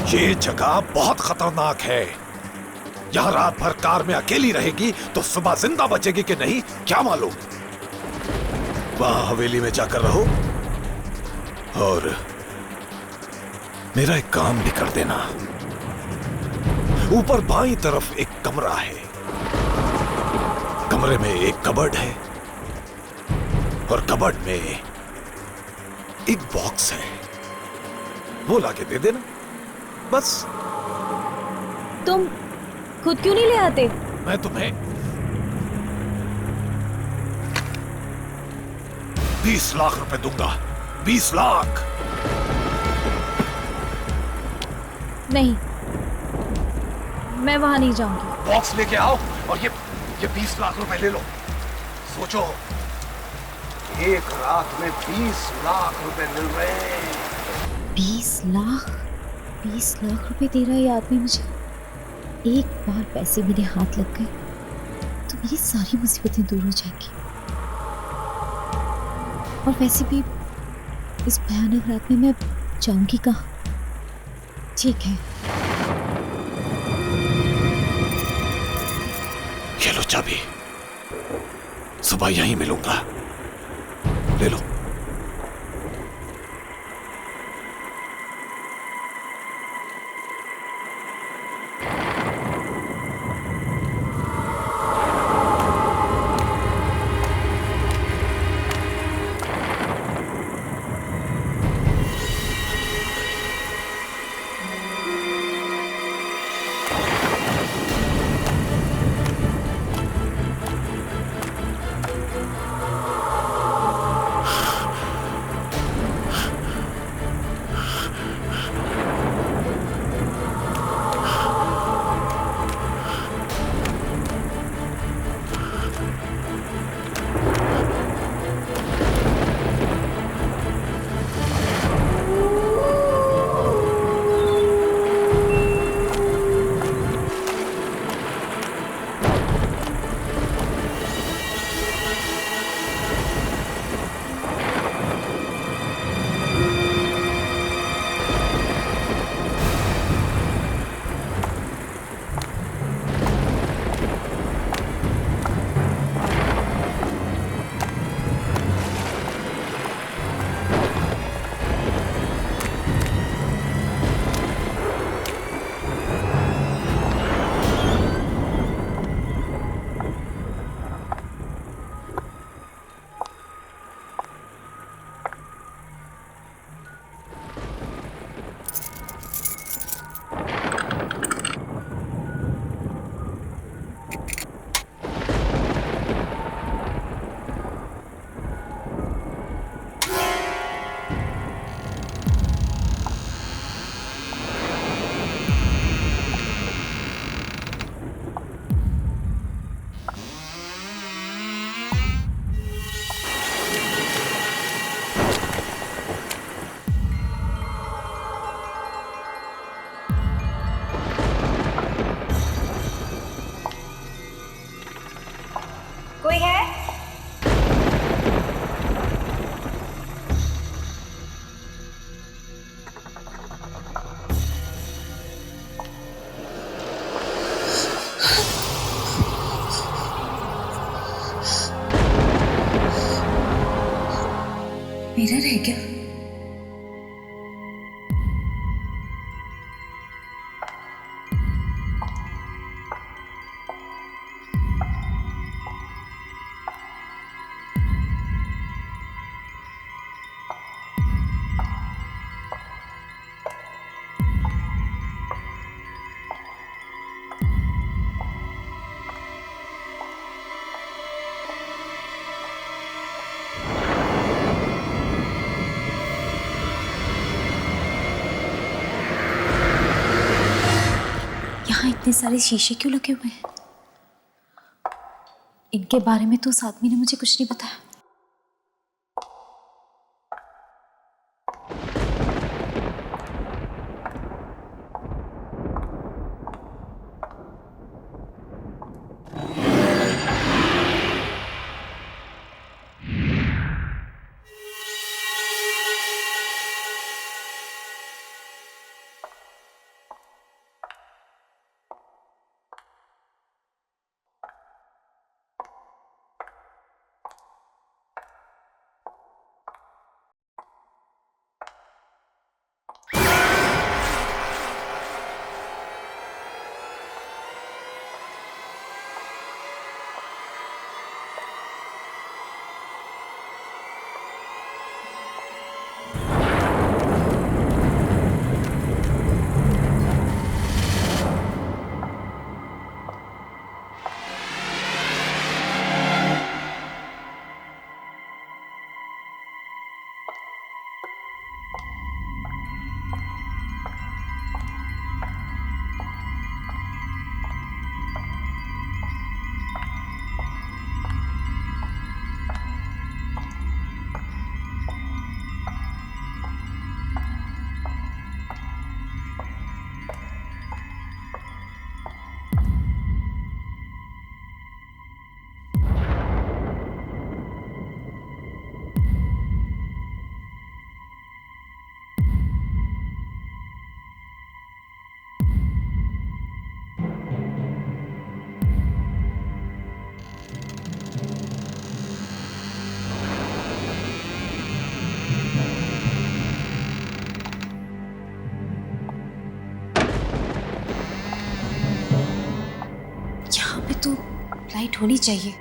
ये जगह बहुत खतरनाक है। यहाँ रात भर कार में अकेली रहेगी तो सुबह जिंदा बचेगी कि नहीं क्या मालूम। वहां हवेली में जाकर रहो मेरा एक काम भी कर देना। ऊपर बाईं तरफ एक कमरा है, कमरे में एक कबर्ड है और कबर्ड में एक बॉक्स है, वो लाके दे देना बस। तुम खुद क्यों नहीं ले आते? मैं तुम्हें 20 लाख रुपए दूंगा। 20 लाख। नहीं, मैं वहां नहीं जाऊंगी। बॉक्स लेके आओ और ये 20 लाख रुपए ले लो। सोचो, एक रात में 20 लाख रुपए मिल रहे हैं। 20 लाख? 20 लाख रुपए दे रहा है ये आदमी मुझे। एक बार पैसे मेरे हाथ लग गए तो मेरी सारी मुसीबतें दूर हो जाएंगी। और वैसे भी इस भयानक रात में मैं जाऊंगी कहाँ? ठीक है, ये लो चाबी, सुबह यहीं मिलूंगा, ले लो। कोई है? मिरर है क्या? इतने सारे शीशे क्यों लगे हुए हैं? इनके बारे में तो उस आदमी ने मुझे कुछ नहीं बताया। लाइट होनी चाहिए।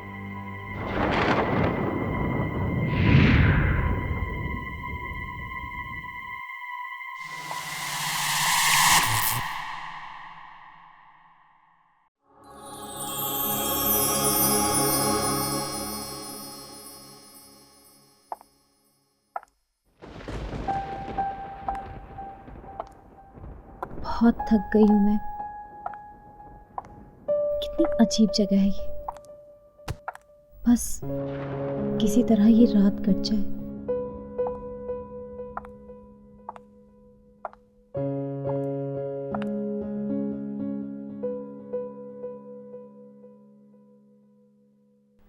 बहुत थक गई हूं मैं। कितनी अजीब जगह है ये। बस किसी तरह ये रात कट जाए।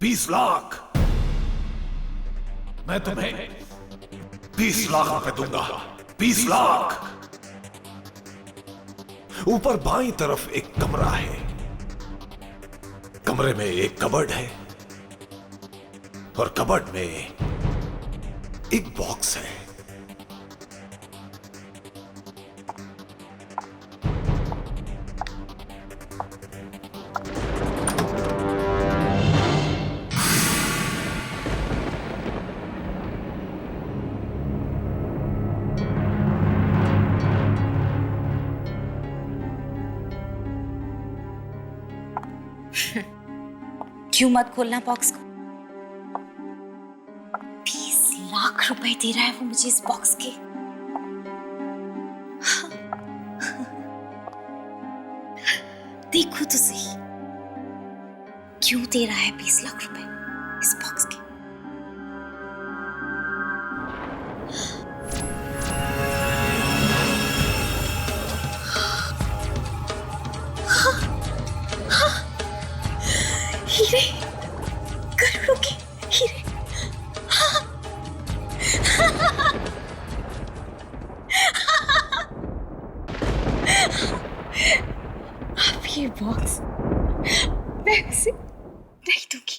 $20 लाख मैं तुम्हें 20 लाख रुपए दूंगा। 20 लाख। ऊपर बाईं तरफ एक कमरा है। कमरे में एक कबर्ड है और कबर्ड में एक बॉक्स है। क्यों मत खोलना बॉक्स को? 20 लाख रुपए दे रहा है वो मुझे इस बॉक्स के। देखो तो सही, क्यों दे रहा है 20 लाख रुपए इस बॉक्स के? हीरे, करोड़ों के हीरे। अब ये बॉक्स मैं उसे नहीं दूंगी।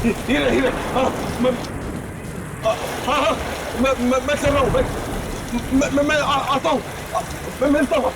ये हीरे हीरे, मैं चल रहा हूँ। मैं आता हूँ। मैं मिलता हूँ।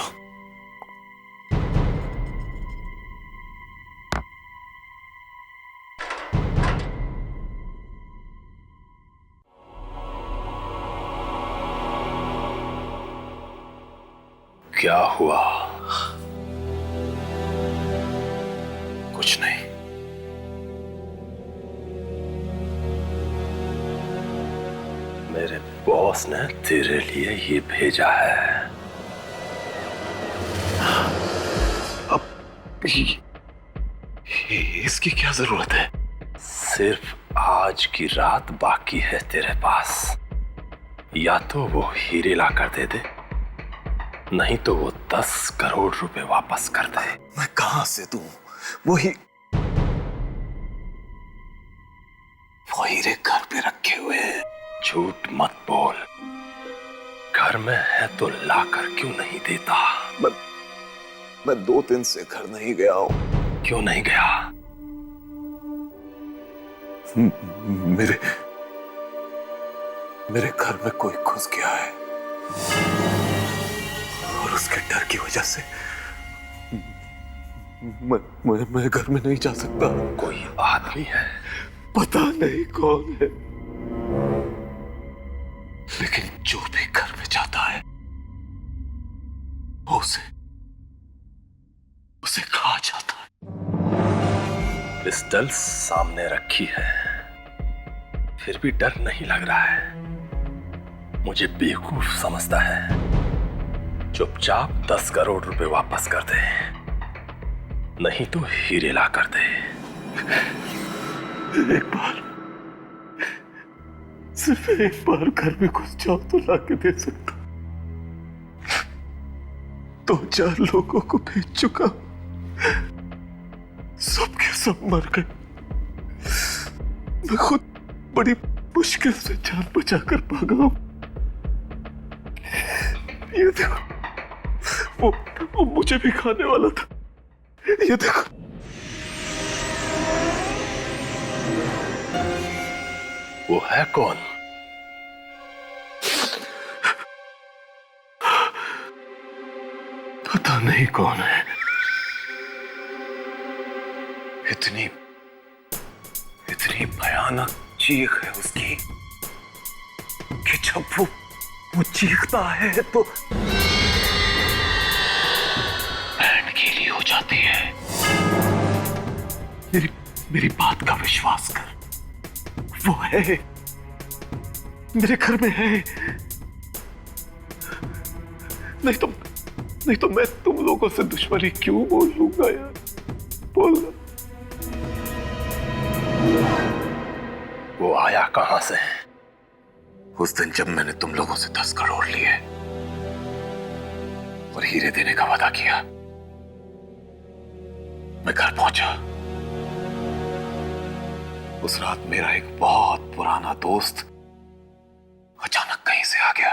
हेलो। क्या हुआ? कुछ नहीं। मेरे बॉस ने तेरे लिए ये भेजा है। अब इसकी क्या जरूरत है? सिर्फ आज की रात बाकी है तेरे पास। या तो वो हीरे ला कर दे दे, नहीं तो वो 10 करोड़ रुपए वापस कर दे। मैं कहां से दूं? वो हीरे घर पे रखे हुए हैं। झूठ मत बोल, घर में है तो लाकर क्यों नहीं देता? मैं 2 दिन से घर नहीं गया हूं। क्यों नहीं गया? मेरे घर में कोई घुस गया है और उसके डर की वजह से मैं घर में नहीं जा सकता। कोई आदमी है? पता नहीं कौन है, लेकिन जो भी घर में जाता है वो उसे खा जाता है। पिस्टल सामने रखी है, फिर भी डर नहीं लग रहा है। मुझे बेवकूफ समझता है। चुपचाप 10 करोड़ रुपए वापस कर दे, नहीं तो हीरे ला कर दे। सिर्फ एक बार घर में घुस जाओ तो लाके दे सकता। 2-4 लोगों को भेज चुका, सबके सब मर गए। मैं खुद बड़ी मुश्किल से जान बचाकर भागा हूं। ये देखो, वो मुझे भी खाने वाला था। ये देखो, वो है कौन? पता नहीं कौन है। इतनी भयानक चीख है उसकी कि जब वो चीखता है तो बैंड गीली हो जाती है। मेरी बात का विश्वास कर, वो है, मेरे घर में है। नहीं तो मैं तुम लोगों से दुश्मनी क्यों बोल लूंगा यार? बोलना। वो आया कहां से? उस दिन जब मैंने तुम लोगों से 10 करोड़ लिए और हीरे देने का वादा किया, मैं घर पहुंचा। उस रात मेरा एक बहुत पुराना दोस्त अचानक कहीं से आ गया।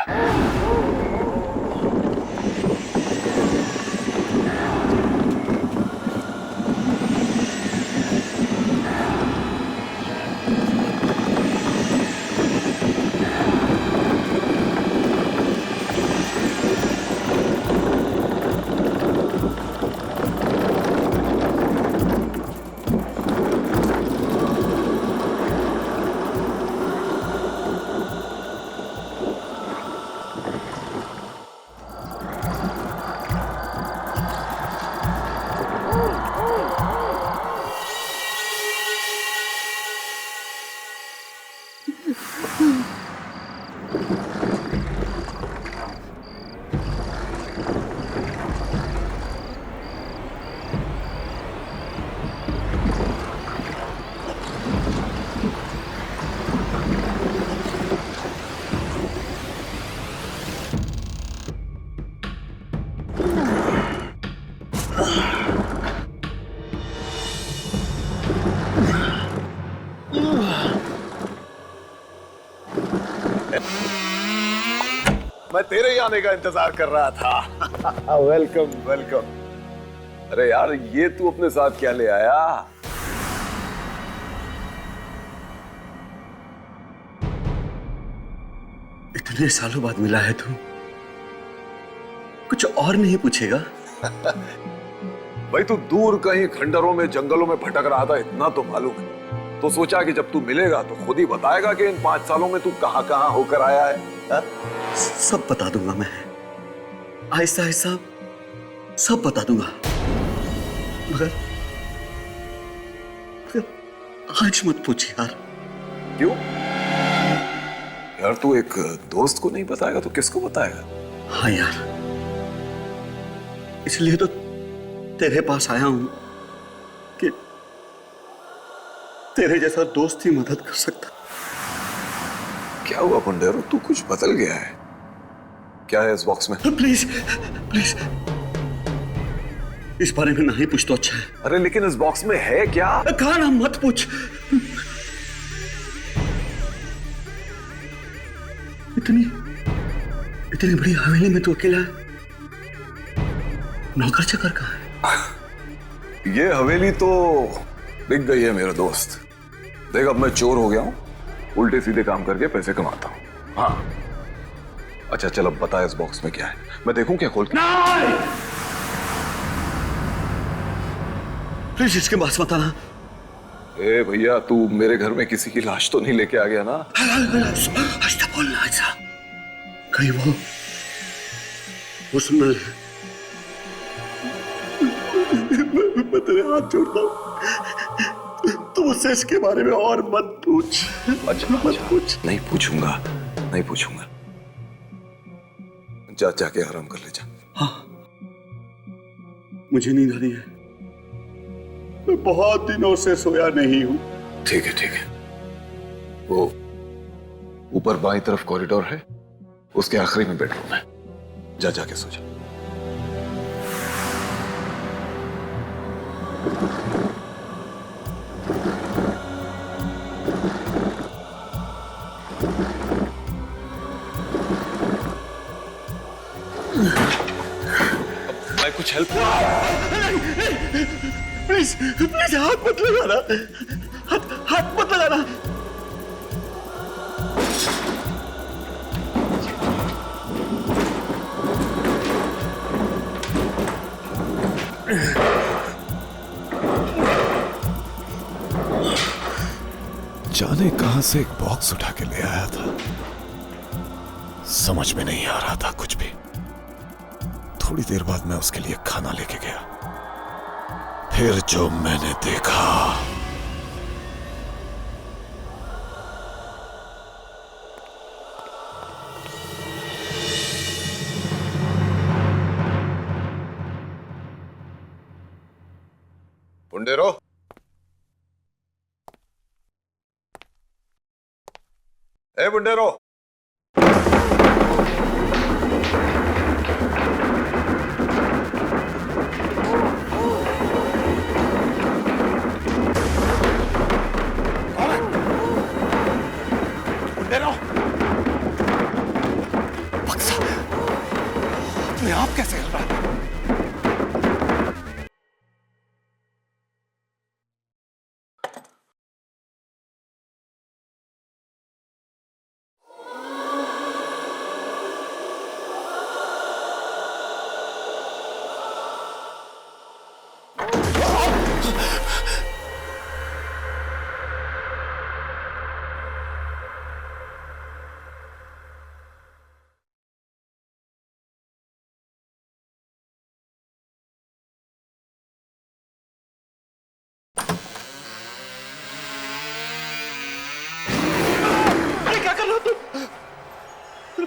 मैं तेरे ही आने का इंतजार कर रहा था। Welcome welcome. अरे यार, ये तू अपने साथ क्या ले आया? इतने सालों बाद मिला है तू, कुछ और नहीं पूछेगा? भाई, तू दूर कहीं खंडरों में जंगलों में भटक रहा था, इतना तो मालूम है। तो सोचा कि जब तू मिलेगा तो खुद ही बताएगा कि इन 5 सालों में तू कहां कहां होकर आया है। हा? सब बता दूंगा मैं, आहिस्ता आहिस्ता सब बता दूंगा। मगर आज मत पूछ यार। क्यों यार? तू एक दोस्त को नहीं बताएगा तो किसको बताएगा? हाँ यार, इसलिए तो तेरे पास आया हूं तेरे जैसा दोस्त ही मदद कर सकता। क्या हुआ पुंडेरो, तू कुछ बदल गया है? क्या है इस बॉक्स में? प्लीज प्लीज इस बारे में नहीं पूछ तो अच्छा है। अरे लेकिन इस बॉक्स में है क्या? कहा ना मत पूछ। इतनी बड़ी हवेली में तू अकेला है? नौकर चाकर कहाँ है? ये हवेली तो बिक गई है मेरा दोस्त। देख अब मैं चोर हो गया हूं, उल्टे सीधे काम करके पैसे कमाता हूं। हाँ अच्छा चल अब बता इस बॉक्स में क्या है, मैं देखूं क्या खोल के? प्लीज इसके पास मत आना। ए भैया तू मेरे घर में किसी की लाश तो नहीं लेके आ गया ना? ऐसा बोलना ऐसा कहीं वो सुन ले। मैं तेरे हाथ जोड़ता हूं, तू मुझसे इसके बारे में और मत पूछ। अच्छा मत पूछ। नहीं पूछूंगा, नहीं पूछूंगा। जाके आराम कर ले जा। हाँ मुझे नींद आ रही है, मैं बहुत दिनों से सोया नहीं हूं। ठीक है। वो ऊपर बाईं तरफ कॉरिडोर है, उसके आखिरी में बेडरूम है, जाके सो जा। मैं कुछ हेल्प? प्लीज प्लीज हाथ मत लगाना, हाथ मत लगाना। जाने कहां से एक बॉक्स उठा के ले आया था, समझ में नहीं आ रहा था कुछ भी। थोड़ी देर बाद मैं उसके लिए खाना लेके गया, फिर जो मैंने देखा। पुंडेरो, ए पुंडेरो, बक्सा अपने आप कैसे हिल रहा है?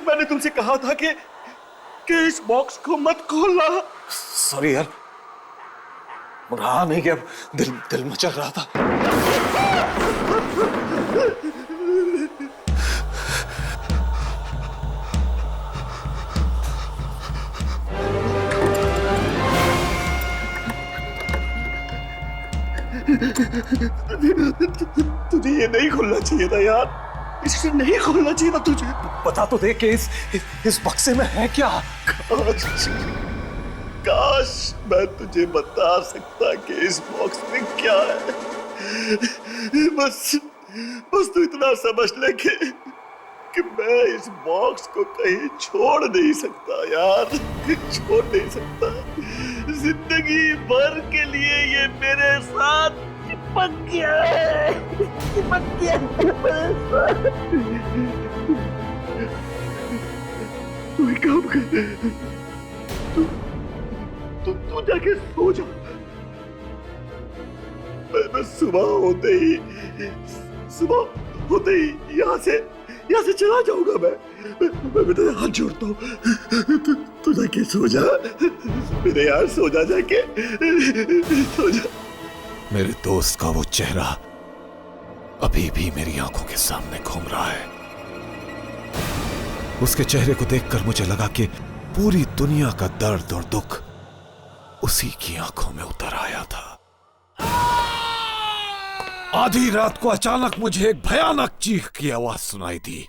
मैंने तुमसे कहा था कि इस बॉक्स को मत खोलना। सॉरी यार, रहा नहीं कि अब दिल मचल रहा था। तुझे ये नहीं खोलना चाहिए था यार, इसे नहीं खोलना चाहिए था तुझे। बता तो दे कि इस बक्से में है क्या? काश मैं तुझे बता सकता कि इस बॉक्स में क्या है। बस तू इतना समझ ले कि मैं इस बॉक्स को कहीं छोड़ नहीं सकता यार, छोड़ नहीं सकता। जिंदगी भर के लिए ये मेरे साथ चिपक गया है, चिपक गया मेरे साथ। तू एक काम कर, तू जाके सो जा। मैं सुबह होते ही यहाँ से चला जाऊंगा। मैं तेरे हाथ जोड़ता हूँ, तू जाके सो जा मेरे यार, सो जा जाके, सो जा। मेरे दोस्त का वो चेहरा अभी भी मेरी आंखों के सामने घूम रहा है। उसके चेहरे को देखकर मुझे लगा कि पूरी दुनिया का दर्द और दुख उसी की आंखों में उतर आया था। आधी रात को अचानक मुझे एक भयानक चीख की आवाज सुनाई दी।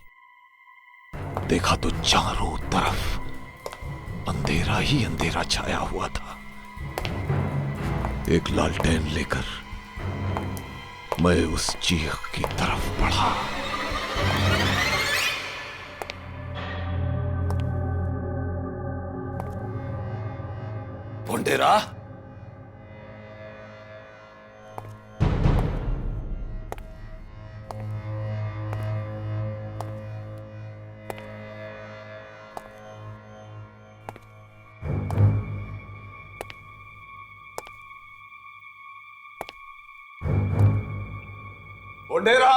देखा तो चारों तरफ अंधेरा ही अंधेरा छाया हुआ था। एक लालटेन लेकर मैं उस चीख की तरफ बढ़ा। पुंडेरा, पुंडेरा,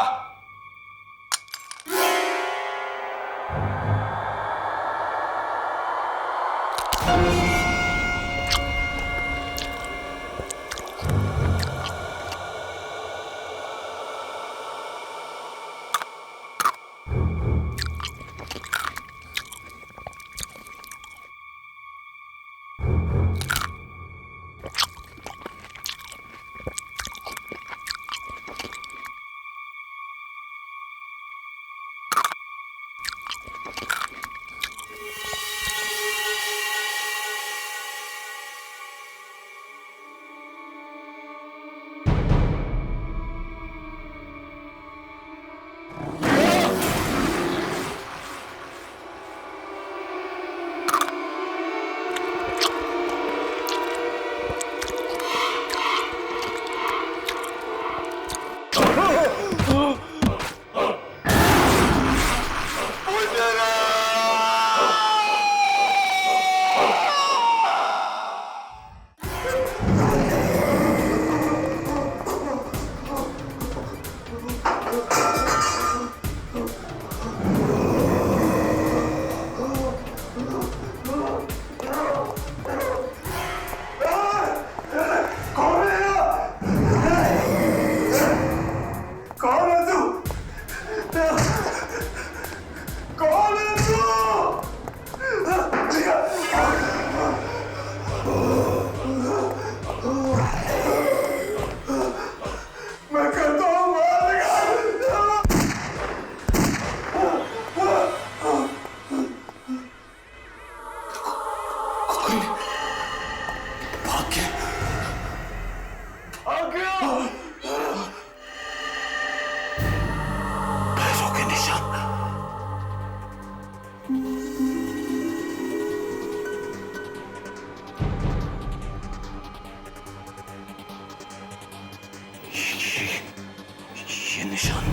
ये निशान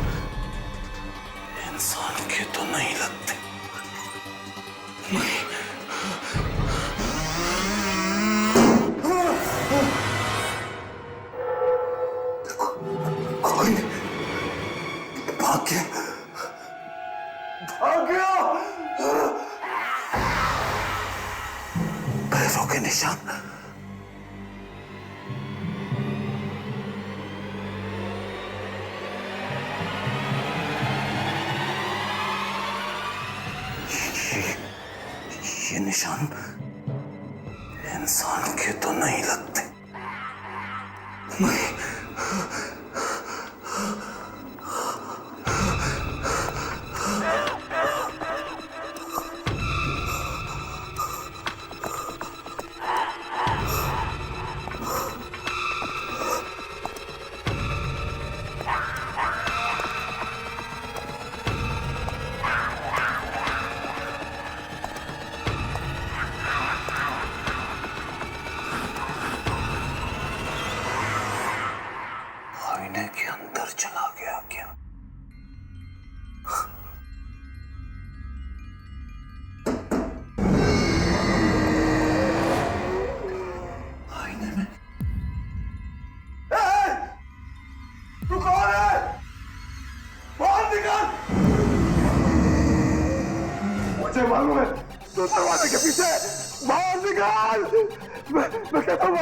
इंसान के तो नहीं लगते। कोई भाग गया, भाग गया। पैरों के निशान ये निशान इंसान के तो नहीं लगते। आईने के अंदर चला गया क्या? आईने में तू कौन है? बाहर निकल। मुझे मालूम है तो दरवाजे के पीछे। बाहर निकल। मैं कहता हूँ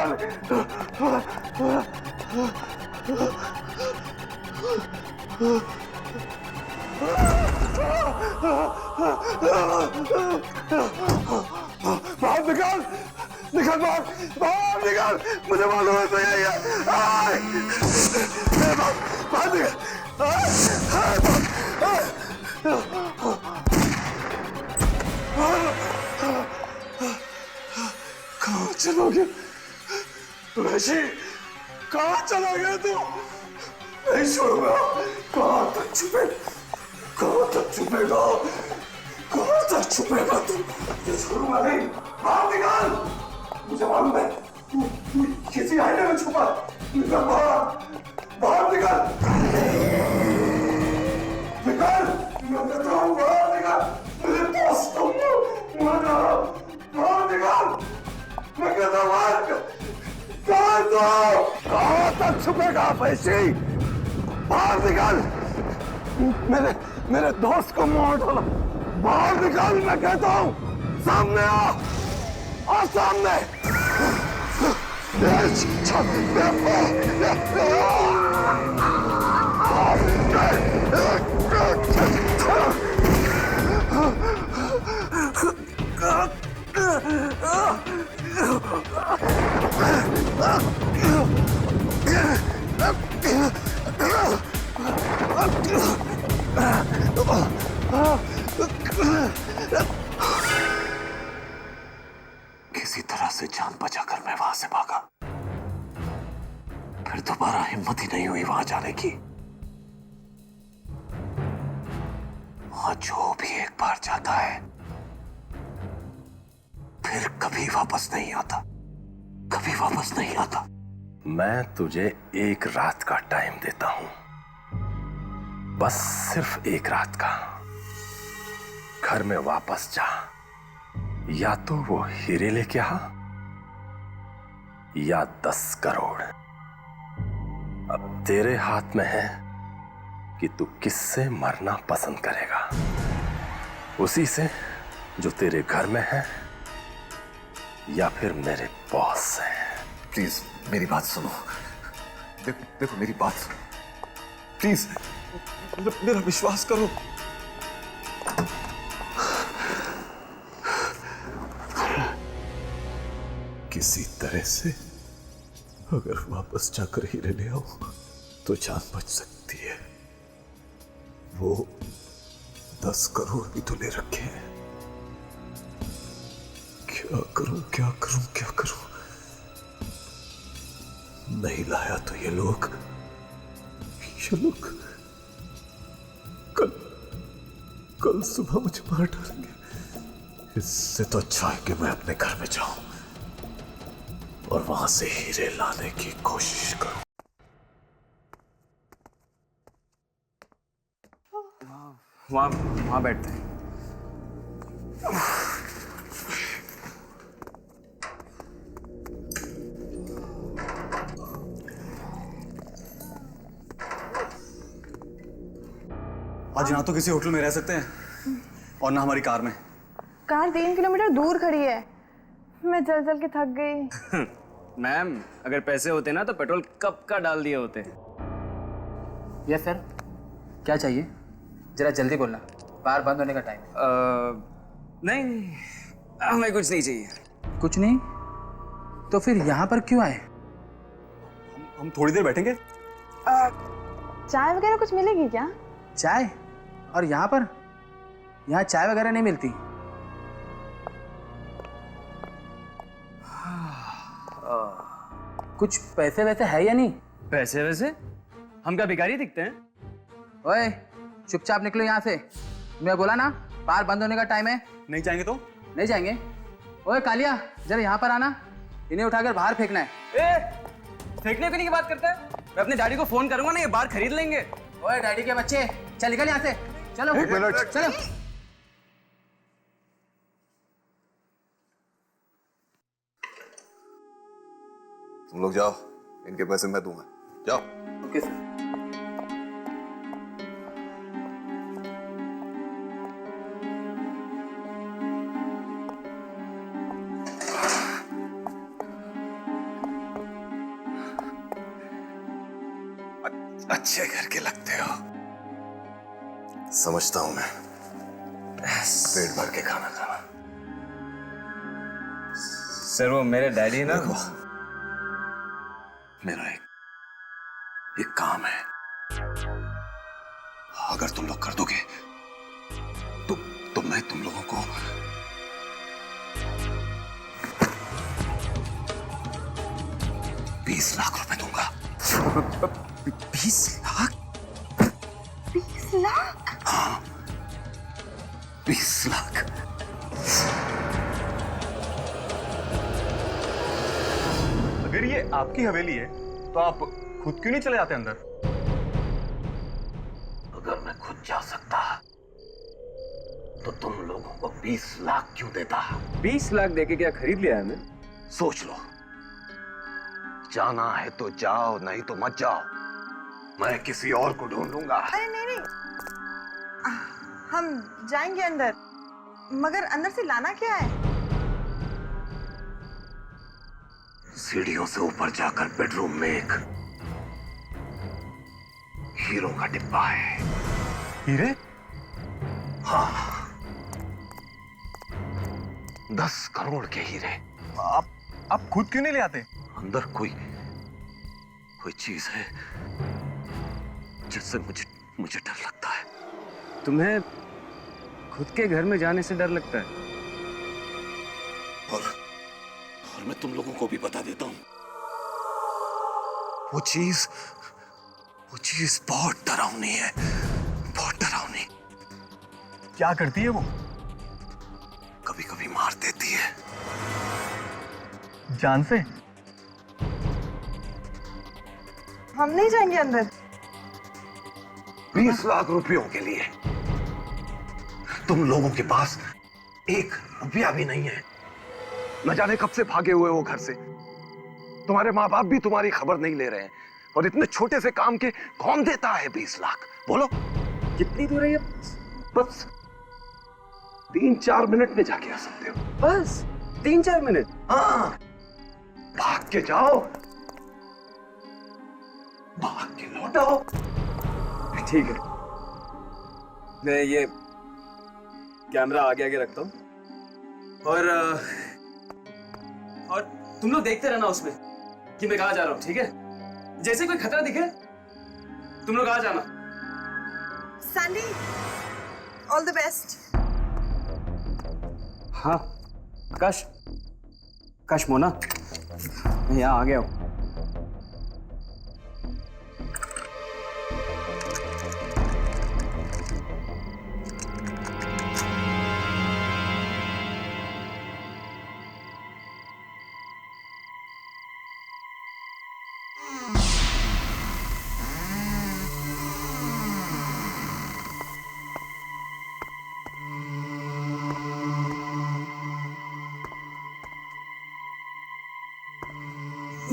बाहर निकाल, निकल बाहर, बाहर निकाल, मुझे मालूम है तो यही है। बाहर निकल। कहाँ चला गया वैशी? कहाँ चला गया तू? नहीं छोड़ूंगा। कहाँ तक छुपे, कहाँ तक छुपेगा, कहाँ तक छुपेगा तू? ये छोड़ूंगा नहीं। बाहर निकाल, मुझे मालूम है तू किसी आईने में छुपा। निकल बाहर, बाहर निकल, निकल, मैं कहता हूँ बाहर निकल। मुझे दोस्त को बाहर निकल, मैं कहता हूँ बाहर निकल। कहाँ तक छुपेगा वैसे? बाहर निकल, मेरे दोस्त को मार डाला। बाहर निकल, मैं कहता हूँ। सामने आ सामने। किसी तरह से जान बचाकर मैं वहां से भागा। फिर दोबारा हिम्मत ही नहीं हुई वहां जाने की। वहां जो भी एक बार जाता है फिर कभी वापस नहीं आता, कभी वापस नहीं आता। मैं तुझे एक रात का टाइम देता हूं, बस सिर्फ एक रात का। घर में वापस जा, या तो वो हीरे लेके आ या 10 करोड़। अब तेरे हाथ में है कि तू किससे मरना पसंद करेगा, उसी से जो तेरे घर में है या फिर मेरे बॉस से। प्लीज मेरी बात सुनो, देखो देखो मेरी बात सुनो प्लीज, मेरा विश्वास करो। किसी तरह से अगर वापस जाकर हीरे ले आओ तो जान बच सकती है। वो 10 करोड़ भी तो ले रखे हैं। क्या करूं, क्या करूं, क्या करूं? नहीं लाया तो ये लोग कल सुबह मुझे मार डालेंगे। इससे तो अच्छा है कि मैं अपने घर में जाऊं और वहां से हीरे लाने की कोशिश करूं। वहां बैठते हैं। आज ना तो किसी होटल में रह सकते हैं और ना हमारी कार में। कार 3 किलोमीटर दूर खड़ी है। मैं चल चल के थक गई। मैम, अगर पैसे होते ना तो पेट्रोल कब का डाल दिए होते। यस सर, क्या चाहिए? जरा जल्दी बोलना, बार बंद होने का टाइम है। नहीं, हमें कुछ नहीं चाहिए। कुछ नहीं? तो फिर यहाँ पर क्यों आए? हम थोड़ी देर बैठेंगे। चाय वगैरह कुछ मिलेगी क्या? चाय? और यहाँ पर? यहाँ चाय वगैरह नहीं मिलती। कुछ पैसे वैसे है या नहीं? पैसे वैसे? हम क्या भिखारी दिखते हैं? ओए, चुपचाप निकलो यहाँ से। मैं बोला ना, बार बंद होने का टाइम है। नहीं जाएंगे तो? नहीं जाएंगे। ओए कालिया, जरा यहाँ पर आना। इन्हें उठाकर बाहर फेंकना है। फेंकने की बात करता है? मैं अपने डैडी को फोन करूंगा ना, ये बार खरीद लेंगे। ओए डैडी के बच्चे, चल निकल यहाँ से। चलो। एक मिनट। चलो। तुम लोग जाओ, इनके पैसे मैं दूंगा। जाओ। Okay sir. अच्छे घर के लगते हो। समझता हूं मैं, पेट भर के खाना खाना। सर वो मेरे डैडी है ना। मेरा एक काम है, अगर तुम लोग कर दोगे तो मैं तुम लोगों को 20 लाख रुपए दूंगा। 20 लाख? 20 लाख? हाँ, 20 लाख। अगर ये आपकी हवेली है तो आप खुद क्यों नहीं चले जाते अंदर? अगर मैं खुद जा सकता तो तुम लोगों को 20 लाख क्यों देता? 20 लाख देके क्या खरीद लिया है हमें? सोच लो, जाना है तो जाओ, नहीं तो मत जाओ। मैं किसी और को ढूंढ लूंगा। अरे नहीं, हम जाएंगे अंदर, मगर अंदर से लाना क्या है? सीढ़ियों से ऊपर जाकर बेडरूम में एक हीरो का डिब्बा है। हीरे? हाँ, 10 करोड़ के हीरे। आप खुद क्यों नहीं ले आते? अंदर कोई चीज है जिससे मुझे डर लगता है। तुम्हें खुद के घर में जाने से डर लगता है? और मैं तुम लोगों को भी बता देता हूं, वो चीज बहुत डरावनी है, बहुत डरावनी। क्या करती है वो? कभी कभी मार देती है। जान से? हम नहीं जाएंगे अंदर। 20 लाख रुपयों के लिए तुम लोगों के पास 1 रुपया भी नहीं है। न जाने कब से भागे हुए हो घर से। तुम्हारे माँ बाप भी तुम्हारी खबर नहीं ले रहे हैं, और इतने छोटे से काम के कौन देता है 20 लाख? बोलो कितनी दूर है ये? बस 3-4 मिनट में जाके आ सकते हो। बस 3-4 मिनट? हाँ, भाग के जाओ, भाग के लौटाओ। ठीक है, मैं ये कैमरा आगे आगे रखता हूँ, और तुम लोग देखते रहना उसमें कि मैं कहाँ जा रहा हूँ, ठीक है? जैसे कोई खतरा दिखे तुम लोग आ जाना। Sandy, all the best. हाँ, काश मोना, मैं यहाँ आ गया हूँ।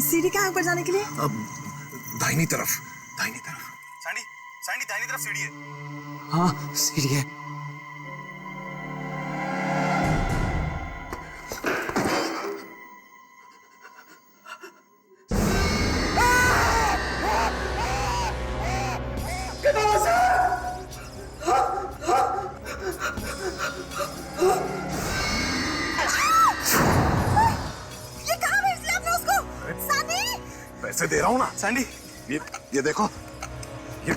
सीढ़ी कहाँ ऊपर जाने के लिए? अब दाहिनी तरफ। सैंडी दाहिनी तरफ सीढ़ी है। हाँ, सीढ़ी है। ये कहाँ भेज लिया आपने उसको? सैंडी! पैसे दे रहा हूँ ना। सैंडी, ये देखो, ये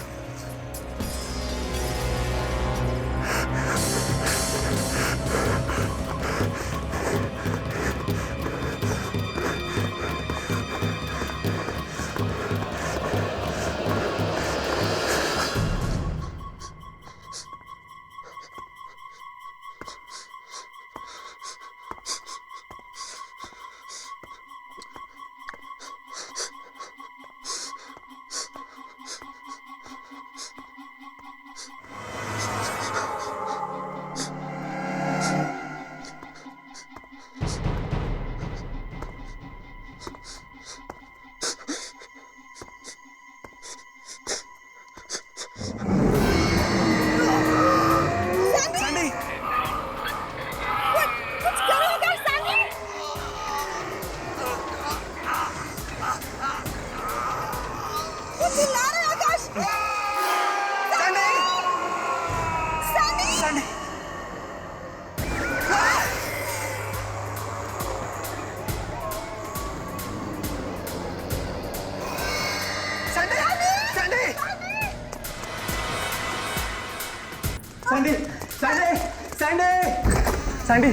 सैंडी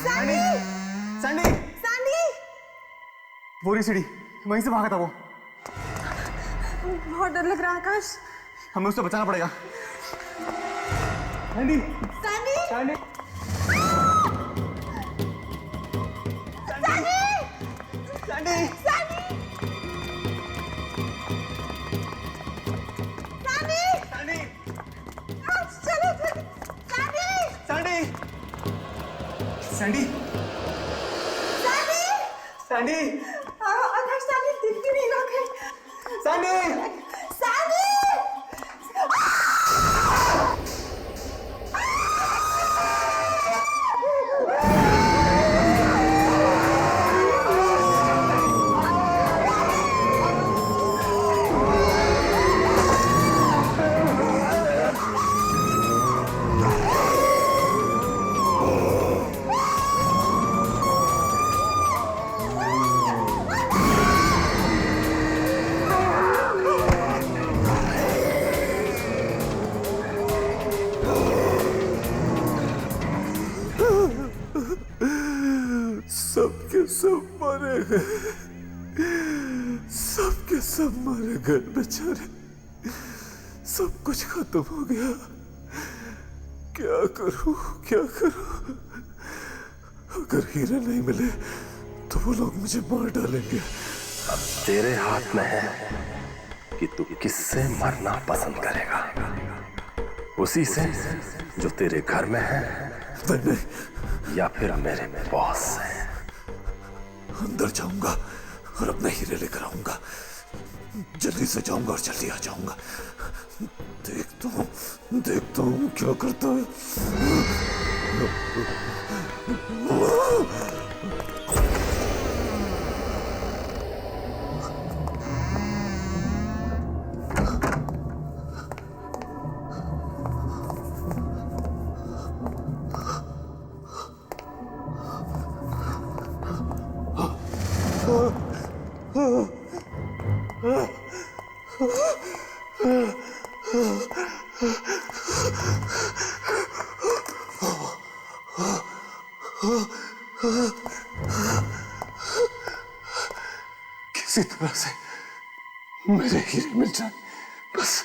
सैंडी सैंडी सैंडी पूरी सीढ़ी वहीं से भागा था वो। बहुत डर लग रहा है आकाश। हमें उससे बचाना पड़ेगा। Sandy Sandy Sandy Sandy Sandy Sandy चलो सैंडी सैंडी सैंडी आकाश सैंडी दिख भी नहीं रहा है। सैंडी सैंडी सबके सब मारे गए, सबके सब मारे गए बेचारे। सब कुछ खत्म हो गया। क्या करूं क्या करूं? अगर हीरे नहीं मिले तो वो लोग मुझे मार डालेंगे। अब तेरे हाथ में है कि तू किससे मरना पसंद करेगा। उसी से जो तेरे घर में है या फिर मेरे बॉस से। अंदर जाऊंगा और अपने हीरे लेकर आऊंगा। जल्दी से जाऊंगा और जल्दी आ जाऊंगा। देखता हूँ क्या करता है। किसी तरह से मेरे हीरे मिल जाए बस।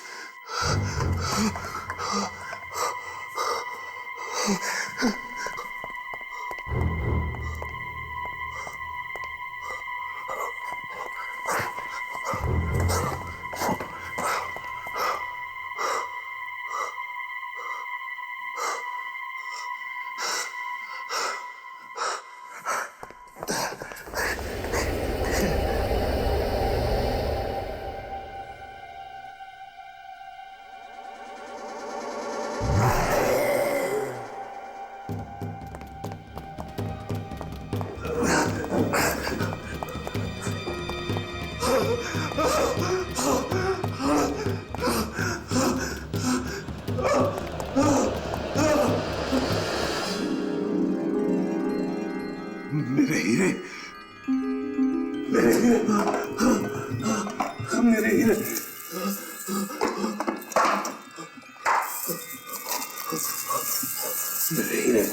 मेरे हीरे, मेरे हीरे, मेरे हीरे। मेरे हीरे।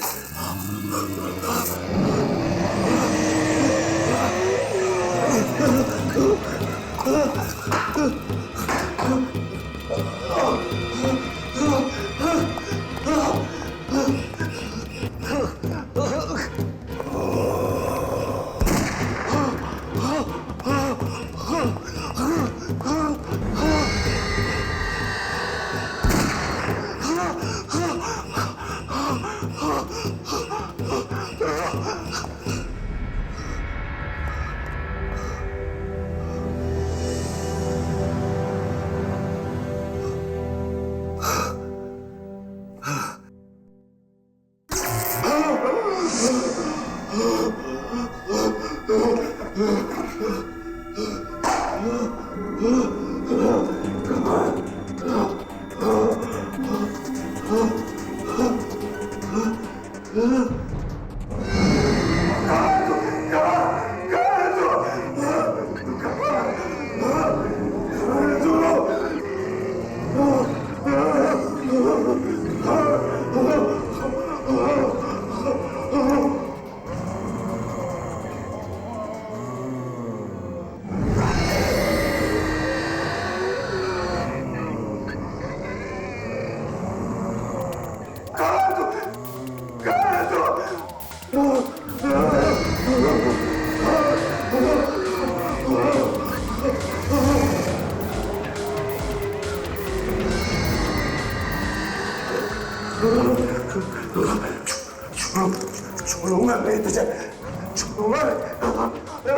नहीं तुझे छोड़ूंगा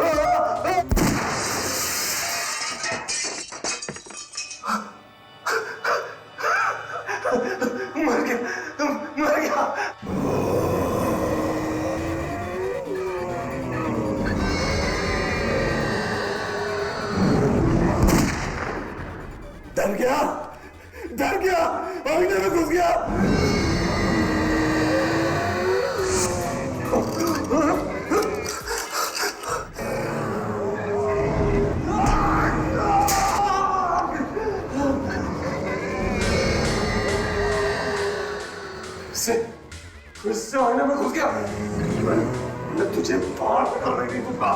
मर गया डर गया आईने में घुस गया इससे आईने में घुस गया मैं तुझे बाहर निकालने नहीं दूंगा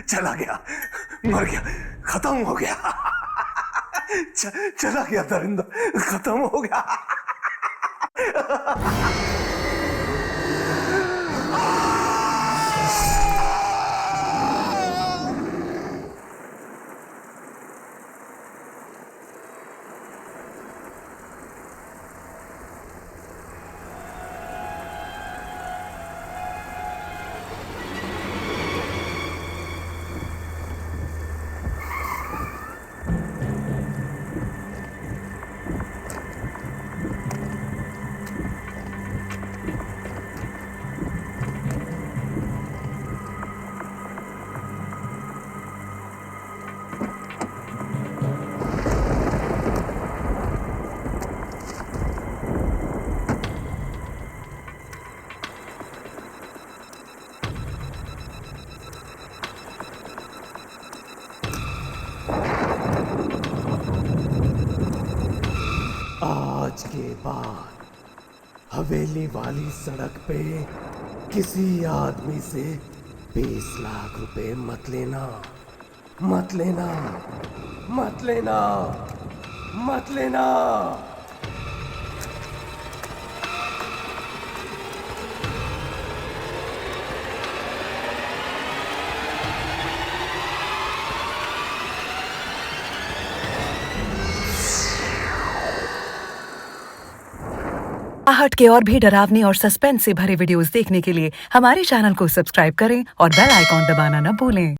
चला गया मर गया खत्म हो गया चला गया दरिंदा खत्म हो गया आज के बाद हवेली वाली सड़क पे किसी आदमी से 20 लाख रुपए मत लेना मत लेना मत लेना मत लेना आहट के और भी डरावनी और सस्पेंस से भरे वीडियोस देखने के लिए हमारे चैनल को सब्सक्राइब करें और बेल आइकॉन दबाना न भूलें।